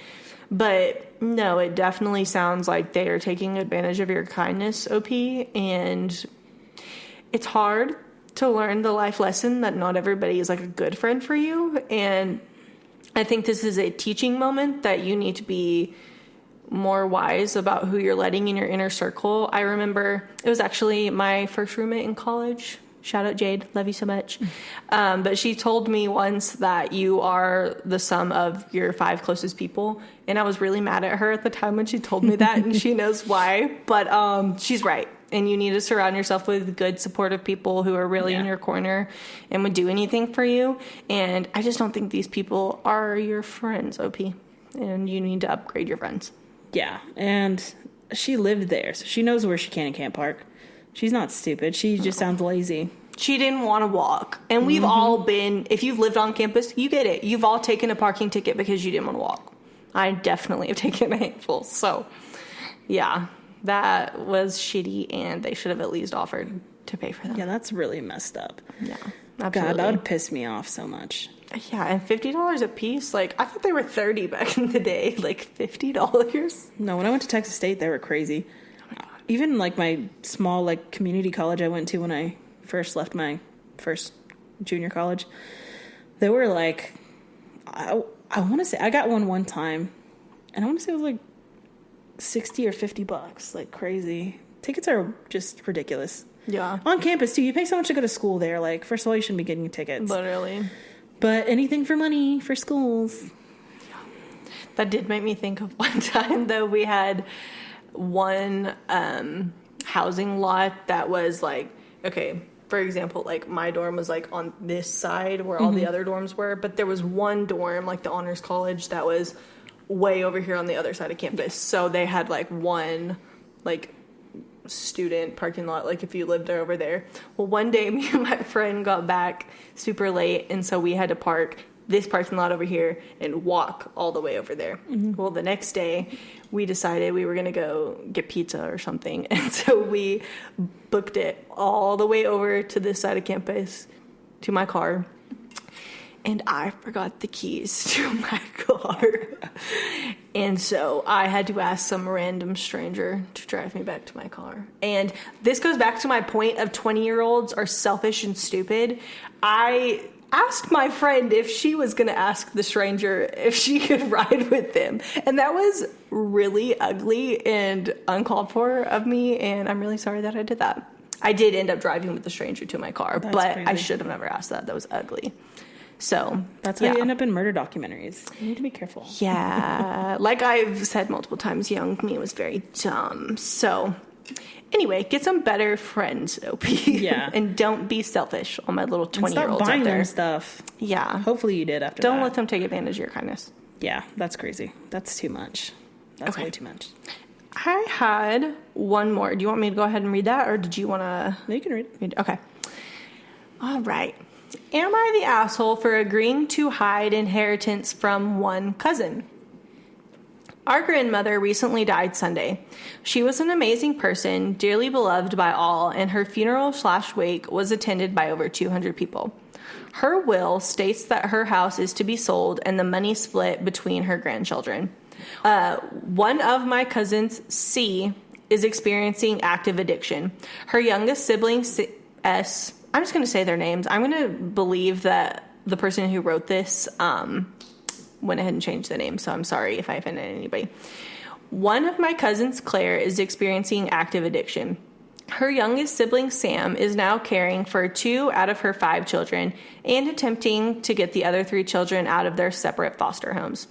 But no, it definitely sounds like they are taking advantage of your kindness, OP. And it's hard to learn the life lesson that not everybody is a good friend for you. And I think this is a teaching moment that you need to be more wise about who you're letting in your inner circle. I remember it was actually my first roommate in college. Shout out Jade. Love you so much. But she told me once that you are the sum of your 5 closest people. And I was really mad at her at the time when she told me that, and she knows why. But she's right. And you need to surround yourself with good, supportive people who are really in your corner and would do anything for you. And I just don't think these people are your friends, OP. And you need to upgrade your friends. Yeah, and she lived there, so she knows where she can and can't park. She's not stupid. She just sounds lazy. She didn't want to walk. And we've all been, if you've lived on campus, you get it. You've all taken a parking ticket because you didn't want to walk. I definitely have taken a handful. So, yeah, that was shitty, and they should have at least offered to pay for them. Yeah, that's really messed up. Yeah, absolutely. God, that would piss me off so much. Yeah, and $50 a piece. Like, I thought they were $30 back in the day. Like, $50? No, when I went to Texas State, they were crazy. Oh my God. Even, like, my small, like, community college I went to when I first left my first junior college, they were, like, I want to say, I got one time, and I want to say it was, like, $60 or $50. Like, crazy. Tickets are just ridiculous. Yeah. On campus, too. You pay so much to go to school there. Like, first of all, you shouldn't be getting tickets. Literally. But anything for money, for schools. That did make me think of one time, though. We had one housing lot that was like, okay, for example, like my dorm was like on this side where all the other dorms were, but there was one dorm, like the honors college, that was way over here on the other side of campus. So they had like one like student parking lot, like if you lived there over there. Well, one day me and my friend got back super late, and so we had to park this parking lot over here and walk all the way over there. Well, the next day we decided we were gonna go get pizza or something, and so we booked it all the way over to this side of campus to my car, and I forgot the keys to my car. And so I had to ask some random stranger to drive me back to my car. And this goes back to my point of 20-year-olds are selfish and stupid. I asked my friend if she was going to ask the stranger if she could ride with them. And that was really ugly and uncalled for of me. And I'm really sorry that I did that. I did end up driving with the stranger to my car, but crazy. I should have never asked that. That was ugly. So that's how you end up in murder documentaries. You need to be careful. Yeah. Like I've said multiple times, young me was very dumb. So anyway, get some better friends, OP. Yeah. And don't be selfish on my little 20-year-olds stop buying out there. them stuff. Yeah. Hopefully you did after Don't that. let them take advantage of your kindness. Yeah, that's crazy. That's too much. That's Okay. way too much. I had one more. Do you want me to go ahead and read that, or did you want to? No, you can read it. Okay. All right. Am I the asshole for agreeing to hide inheritance from one cousin? Our grandmother recently died Sunday. She was an amazing person, dearly beloved by all, and her funeral/wake was attended by over 200 people. Her will states that her house is to be sold and the money split between her grandchildren. One of my cousins, C, is experiencing active addiction. Her youngest sibling, S, I'm just going to say their names. I'm going to believe that the person who wrote this went ahead and changed the name, so I'm sorry if I offended anybody. One of my cousins, Claire, is experiencing active addiction. Her youngest sibling, Sam, is now caring for 2 out of her 5 children and attempting to get the other 3 children out of their separate foster homes.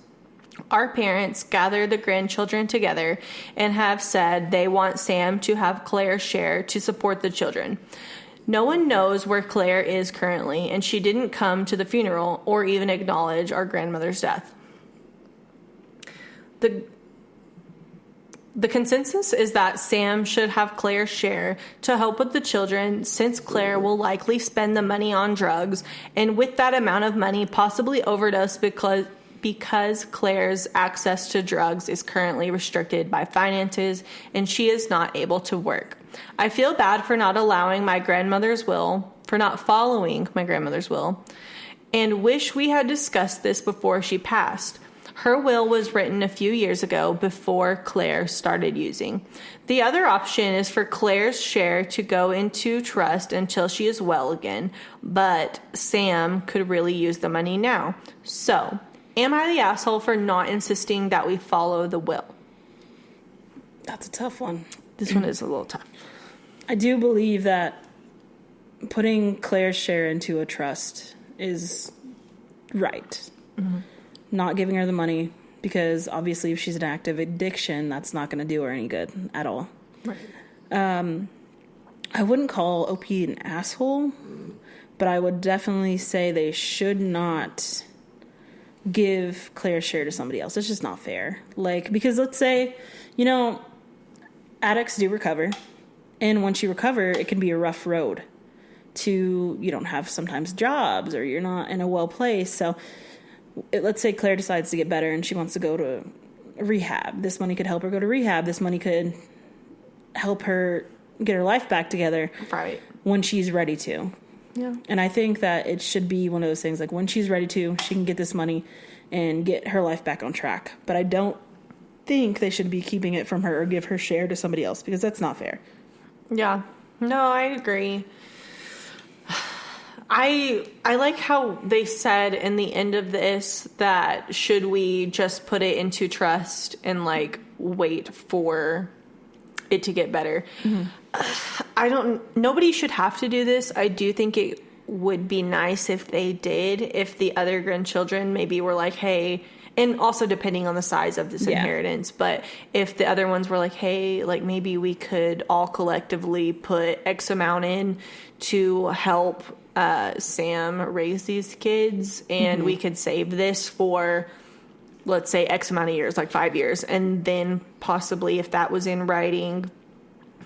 Our parents gathered the grandchildren together and have said they want Sam to have Claire's share to support the children. No one knows where Claire is currently, and she didn't come to the funeral or even acknowledge our grandmother's death. The consensus is that Sam should have Claire's share to help with the children, since Claire will likely spend the money on drugs, and with that amount of money possibly overdose because Claire's access to drugs is currently restricted by finances and she is not able to work. I feel bad for not following my grandmother's will, and wish we had discussed this before she passed. Her will was written a few years ago before Claire started using. The other option is for Claire's share to go into trust until she is well again, but Sam could really use the money now. So, am I the asshole for not insisting that we follow the will? That's a tough one. This one is a little tough. I do believe that putting Claire's share into a trust is right. Mm-hmm. Not giving her the money, because obviously if she's an active addiction, that's not going to do her any good at all. Right. I wouldn't call OP an asshole, but I would definitely say they should not give Claire's share to somebody else. It's just not fair. Like, because let's say, you know, addicts do recover, and once you recover, it can be a rough road to, you don't have sometimes jobs, or you're not in a well place. So let's say Claire decides to get better and she wants to go to rehab. This money could help her go to rehab. This money could help her get her life back together, right, when she's ready to. Yeah. And I think that it should be one of those things, like when she's ready to, she can get this money and get her life back on track. But I don't think they should be keeping it from her or give her share to somebody else, because that's not fair. Yeah. No, I agree. I like how they said in the end of this that should we just put it into trust and like wait for it to get better. Nobody should have to do this. I do think it would be nice if they did, if the other grandchildren maybe were like, hey, and also depending on the size of this inheritance, but if the other ones were like, hey, like maybe we could all collectively put X amount in to help Sam raise these kids, and we could save this for, let's say, X amount of years, like 5 years. And then possibly if that was in writing,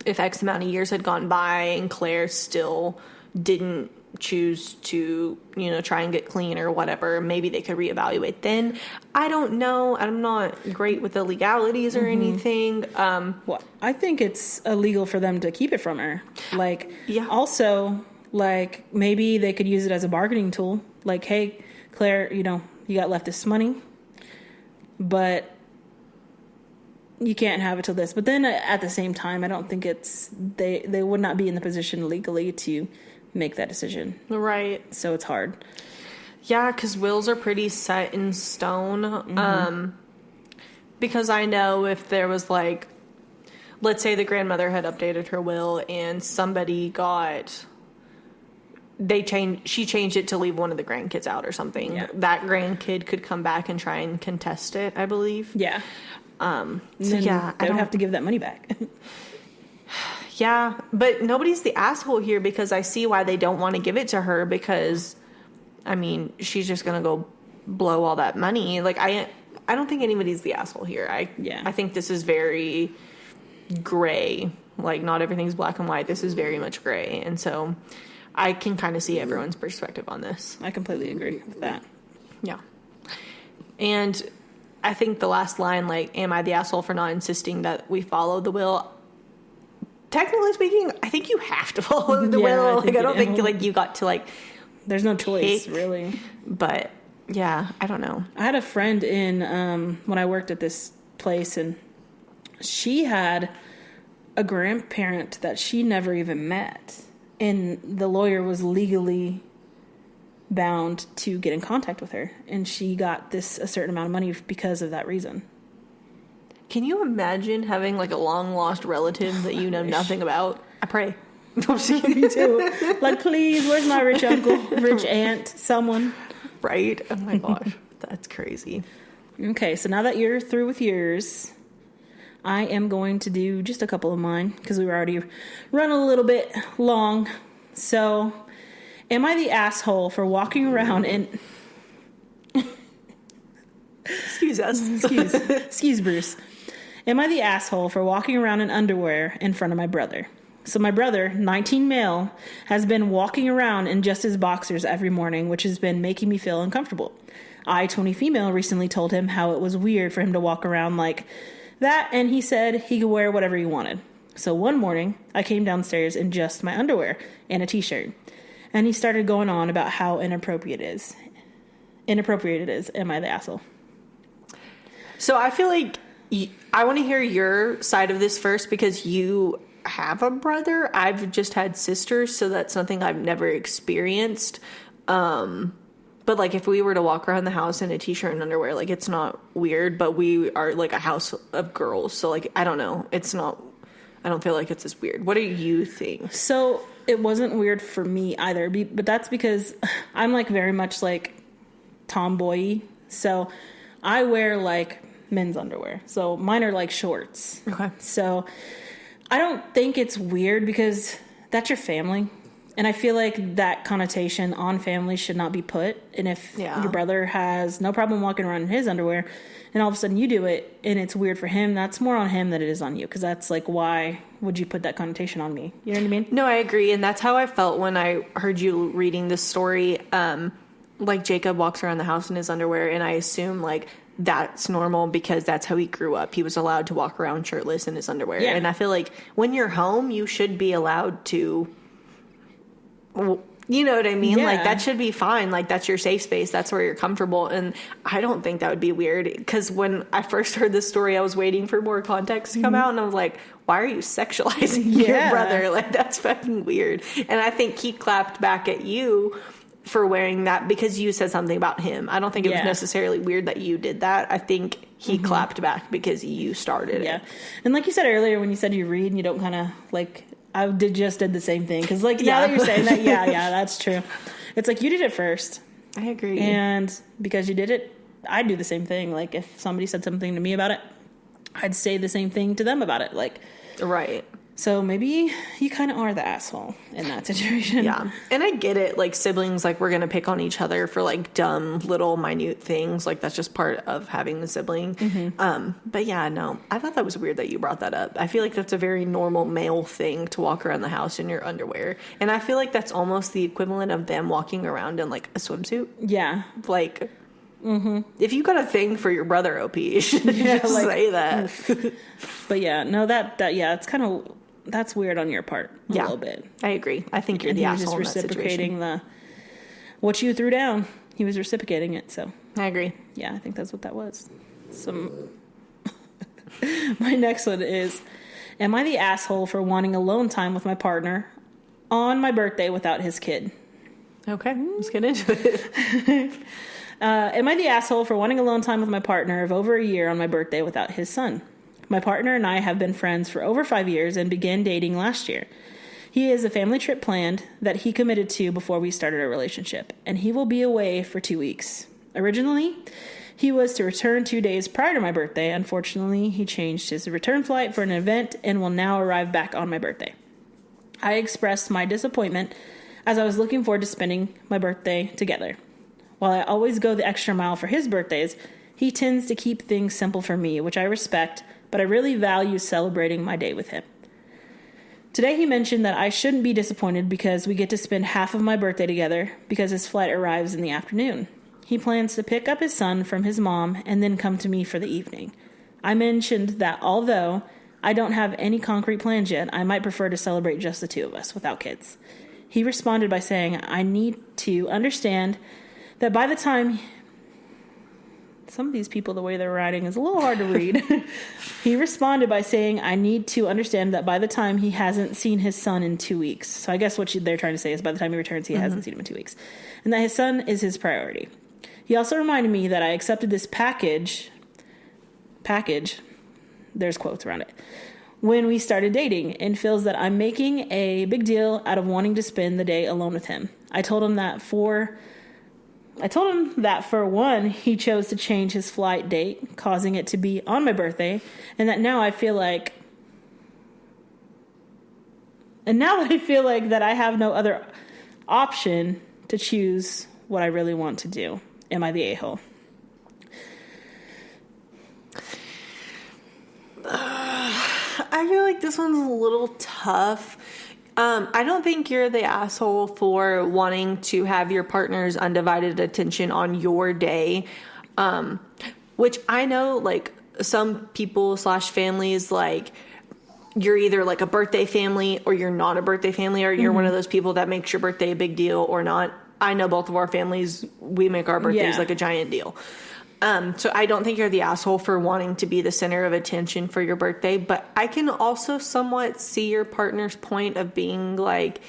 if X amount of years had gone by and Claire still didn't choose to, you know, try and get clean or whatever, maybe they could reevaluate then. I don't know. I'm not great with the legalities or anything. Well, I think it's illegal for them to keep it from her. Like, Yeah. also, like, maybe they could use it as a bargaining tool. Like, hey, Claire, you know, you got left this money, but you can't have it till this. But then at the same time, I don't think they would not be in the position legally to make that decision. Right. So it's hard. Yeah, because wills are pretty set in stone. Because I know if there was like, let's say the grandmother had updated her will and somebody she changed it to leave one of the grandkids out or something. Yeah. That grandkid could come back and try and contest it, I believe. Yeah. So yeah, they would have to give that money back. Yeah, but nobody's the asshole here, because I see why they don't want to give it to her, because, I mean, she's just going to go blow all that money. Like, I don't think anybody's the asshole here. I think this is very gray. Like, not everything's black and white. This is very much gray. And so I can kind of see everyone's perspective on this. I completely agree with that. Yeah. And I think the last line, like, am I the asshole for not insisting that we follow the will? Technically speaking, I think you have to follow the will. Like, I don't think like you got to like. There's no choice, pick, really. But yeah, I don't know. I had a friend in when I worked at this place, and she had a grandparent that she never even met, and the lawyer was legally bound to get in contact with her, and she got a certain amount of money because of that reason. Can you imagine having like a long lost relative that you know nothing about? I pray. Me too. Like, please, where's my rich uncle, rich aunt, someone? Right? Oh my gosh, that's crazy. Okay, so now that you're through with yours, I am going to do just a couple of mine, because we were already running a little bit long. So, am I the asshole for walking around in... Excuse us. Excuse Bruce. Am I the asshole for walking around in underwear in front of my brother? So my brother, 19 male, has been walking around in just his boxers every morning, which has been making me feel uncomfortable. I, 20 female, recently told him how it was weird for him to walk around like that, and he said he could wear whatever he wanted. So one morning, I came downstairs in just my underwear and a t-shirt, and he started going on about how inappropriate it is. Am I the asshole? So I feel like I want to hear your side of this first, because you have a brother. I've just had sisters, so that's something I've never experienced. But like if we were to walk around the house in a t-shirt and underwear, like it's not weird, but we are like a house of girls. So like, I don't know. I don't feel like it's as weird. What do you think? So it wasn't weird for me either, but that's because I'm like very much like tomboy. So I wear like men's underwear. So mine are like shorts. Okay. So I don't think it's weird, because that's your family. And I feel like that connotation on family should not be put. And if your brother has no problem walking around in his underwear and all of a sudden you do it and it's weird for him, that's more on him than it is on you. Because that's like, why would you put that connotation on me? You know what I mean? No, I agree. And that's how I felt when I heard you reading this story. Like Jacob walks around the house in his underwear, and I assume like that's normal because that's how he grew up. He was allowed to walk around shirtless in his underwear. Yeah. And I feel like when you're home, you should be allowed to, you know what I mean? Yeah. Like that should be fine. Like that's your safe space. That's where you're comfortable. And I don't think that would be weird, because when I first heard this story, I was waiting for more context to come out, and I was like, why are you sexualizing your brother? Like that's fucking weird. And I think he clapped back at you for wearing that because you said something about him. I don't think it was necessarily weird that you did that. I think he clapped back because you started it. And like you said earlier, when you said you read and you don't kind of like, I did the same thing. Because like now that you're saying that, that's true. It's like you did it first. I agree. And because you did it, I'd do the same thing. Like if somebody said something to me about it, I'd say the same thing to them about it. Like, right. So maybe you kind of are the asshole in that situation. Yeah. And I get it. Like siblings, like we're going to pick on each other for like dumb little minute things. Like that's just part of having the sibling. But yeah, no, I thought that was weird that you brought that up. I feel like that's a very normal male thing to walk around the house in your underwear. And I feel like that's almost the equivalent of them walking around in like a swimsuit. Yeah. Like, if you got a thing for your brother, OP, you should just like, say that. But yeah, no, it's kind of, that's weird on your part a little bit. I agree. I think you're the asshole in that situation. He was just reciprocating what you threw down. He was reciprocating it, so. I agree. Yeah, I think that's what that was. My next one is, am I the asshole for wanting alone time with my partner on my birthday without his kid? Okay, let's get into it. Am I the asshole for wanting alone time with my partner of over a year on my birthday without his son? My partner and I have been friends for over 5 years and began dating last year. He has a family trip planned that he committed to before we started our relationship, and he will be away for 2 weeks. Originally, he was to return 2 days prior to my birthday. Unfortunately, he changed his return flight for an event and will now arrive back on my birthday. I expressed my disappointment as I was looking forward to spending my birthday together. While I always go the extra mile for his birthdays, he tends to keep things simple for me, which I respect, but I really value celebrating my day with him. Today he mentioned that I shouldn't be disappointed because we get to spend half of my birthday together because his flight arrives in the afternoon. He plans to pick up his son from his mom and then come to me for the evening. I mentioned that although I don't have any concrete plans yet, I might prefer to celebrate just the two of us without kids. He responded by saying, I need to understand that by the time... Some of these people, the way they're writing is a little hard to read. He responded by saying, I need to understand that by the time he hasn't seen his son in 2 weeks. So I guess what they're trying to say is by the time he returns, he hasn't seen him in 2 weeks. And that his son is his priority. He also reminded me that I accepted this package, there's quotes around it, when we started dating, and feels that I'm making a big deal out of wanting to spend the day alone with him. I told him that for one, he chose to change his flight date, causing it to be on my birthday, and that now I feel like that I have no other option to choose what I really want to do. Am I the a-hole? I feel like this one's a little tough. I don't think you're the asshole for wanting to have your partner's undivided attention on your day. Which I know, like, some people / families, like, you're either like a birthday family or you're not a birthday family, or you're one of those people that makes your birthday a big deal or not. I know both of our families, we make our birthdays like a giant deal. So I don't think you're the asshole for wanting to be the center of attention for your birthday, but I can also somewhat see your partner's point of being like,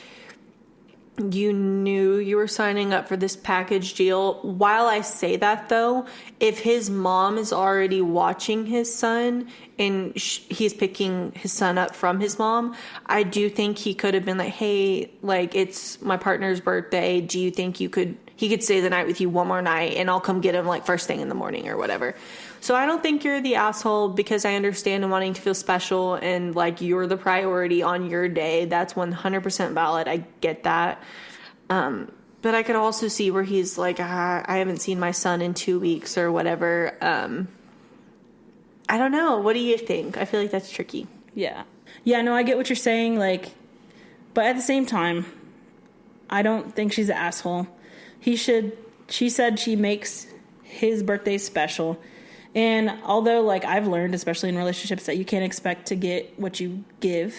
you knew you were signing up for this package deal. While I say that, though, if his mom is already watching his son and he's picking his son up from his mom, I do think he could have been like, hey, like, it's my partner's birthday. Do you think he could stay the night with you one more night and I'll come get him like first thing in the morning or whatever. So I don't think you're the asshole, because I understand wanting to feel special and like you're the priority on your day. That's 100% valid. I get that. But I could also see where he's like, I haven't seen my son in 2 weeks or whatever. I don't know. What do you think? I feel like that's tricky. Yeah. Yeah, no, I get what you're saying. Like, but at the same time, I don't think she's an asshole. She said she makes his birthday special. And although, like, I've learned, especially in relationships, that you can't expect to get what you give,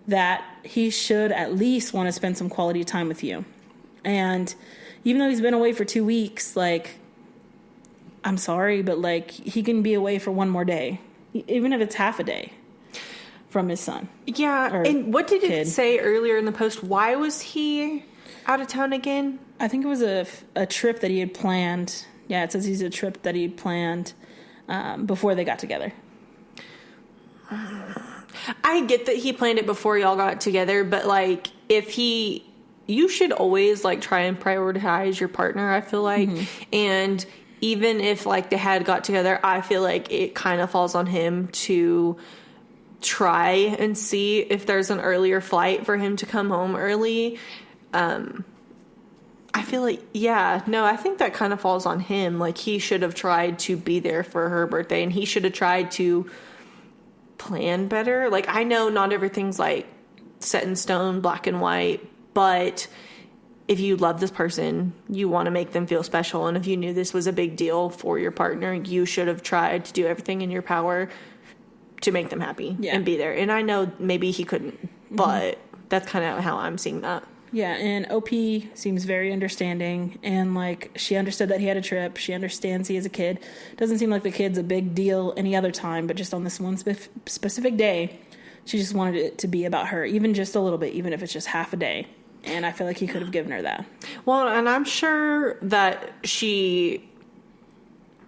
that he should at least want to spend some quality time with you. And even though he's been away for 2 weeks, like, I'm sorry, but, like, he can be away for one more day, even if it's half a day from his son. Yeah, and what did it say earlier in the post? Why was he out of town again? I think it was a trip that he had planned. Yeah, it says he's a trip that he had planned before they got together. I get that he planned it before y'all got together, but, like, you should always, like, try and prioritize your partner, I feel like. And even if, like, they had got together, I feel like it kind of falls on him to try and see if there's an earlier flight for him to come home early. I feel like, I think that kind of falls on him. Like, he should have tried to be there for her birthday, and he should have tried to plan better. Like, I know not everything's, like, set in stone, black and white, but if you love this person, you want to make them feel special. And if you knew this was a big deal for your partner, you should have tried to do everything in your power to make them happy and be there. And I know maybe he couldn't, but that's kind of how I'm seeing that. Yeah, and OP seems very understanding, and, like, she understood that he had a trip. She understands he is a kid. Doesn't seem like the kid's a big deal any other time, but just on this one specific day, she just wanted it to be about her, even just a little bit, even if it's just half a day. And I feel like he could have given her that. Well, and I'm sure that she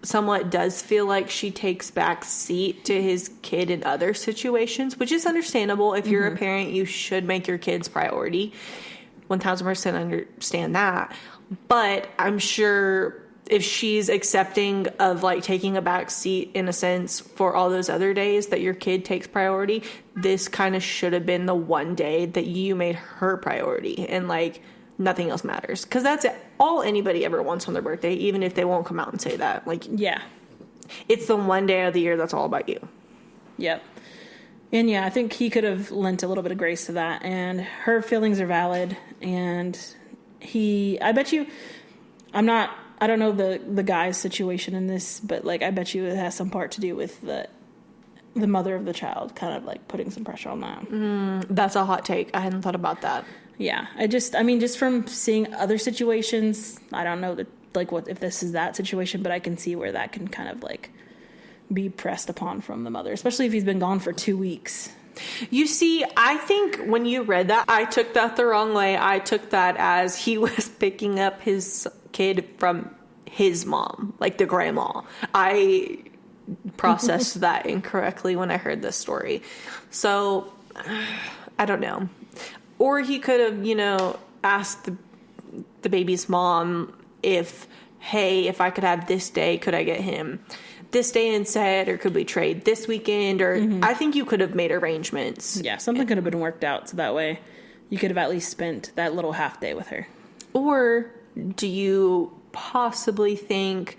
somewhat does feel like she takes back seat to his kid in other situations, which is understandable. If you're a parent, you should make your kids priority. 1000% understand that. But I'm sure if she's accepting of, like, taking a back seat in a sense for all those other days that your kid takes priority, this kind of should have been the one day that you made her priority, and, like, nothing else matters. Because that's all anybody ever wants on their birthday, even if they won't come out and say that. Like, yeah, it's the one day of the year that's all about you. Yep. And yeah, I think he could have lent a little bit of grace to that, and her feelings are valid. And I bet you, I don't know the guy's situation in this, but, like, I bet you it has some part to do with the mother of the child kind of, like, putting some pressure on that. That's a hot take. I hadn't thought about that. Yeah. Just from seeing other situations, I don't know what if this is that situation, but I can see where that can kind of, like, be pressed upon from the mother, especially if he's been gone for 2 weeks. You see, I think when you read that, I took that the wrong way. I took that as he was picking up his kid from his mom, like the grandma. I processed that incorrectly when I heard this story. So, I don't know. Or he could have, asked the baby's mom if I could have this day, could I get him this day instead, or could we trade this weekend? Or I think you could have made arrangements. Yeah, something could have been worked out, so that way you could have at least spent that little half day with her. Or do you possibly think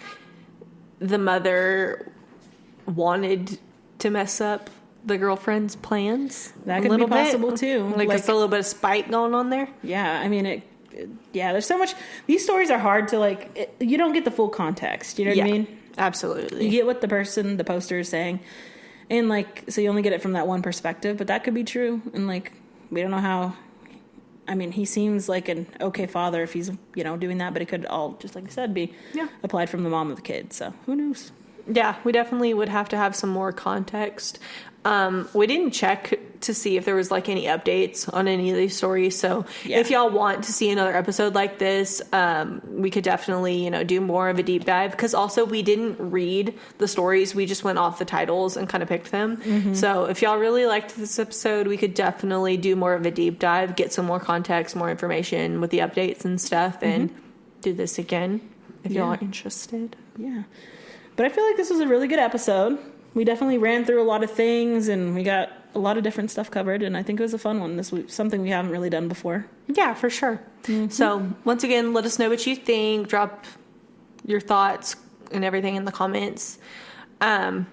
the mother wanted to mess up the girlfriend's plans? That could be possible too. Like just a little bit of spite going on there. Yeah, I mean there's so much. These stories are hard to you don't get the full context. You know what I mean? Absolutely. You get what the poster is saying, and so you only get it from that one perspective. But that could be true, and we don't know how. I mean, he seems like an okay father if he's doing that, but it could all, just like I said, be applied from the mom of the kid. So who knows? Yeah, we definitely would have to have some more context. We didn't check to see if there was any updates on any of these stories. So if y'all want to see another episode like this, we could definitely, do more of a deep dive, because also we didn't read the stories. We just went off the titles and kind of picked them. Mm-hmm. So if y'all really liked this episode, we could definitely do more of a deep dive, get some more context, more information with the updates and stuff, and do this again if y'all are interested. Yeah. But I feel like this was a really good episode. We definitely ran through a lot of things, and we got a lot of different stuff covered, and I think it was a fun one. This was something we haven't really done before. Yeah, for sure. So once again, let us know what you think. Drop your thoughts and everything in the comments. And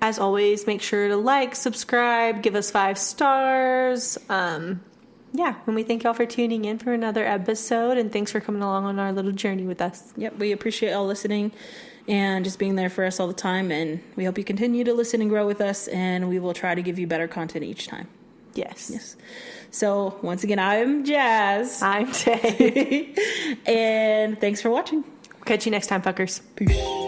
as always, make sure to like, subscribe, give us 5 stars. And we thank y'all for tuning in for another episode, and thanks for coming along on our little journey with us. Yep, we appreciate y'all listening and just being there for us all the time, and we hope you continue to listen and grow with us, and we will try to give you better content each time. Yes. So once again, I'm Jazz. I'm Tay. And thanks for watching. Catch you next time, fuckers. Peace.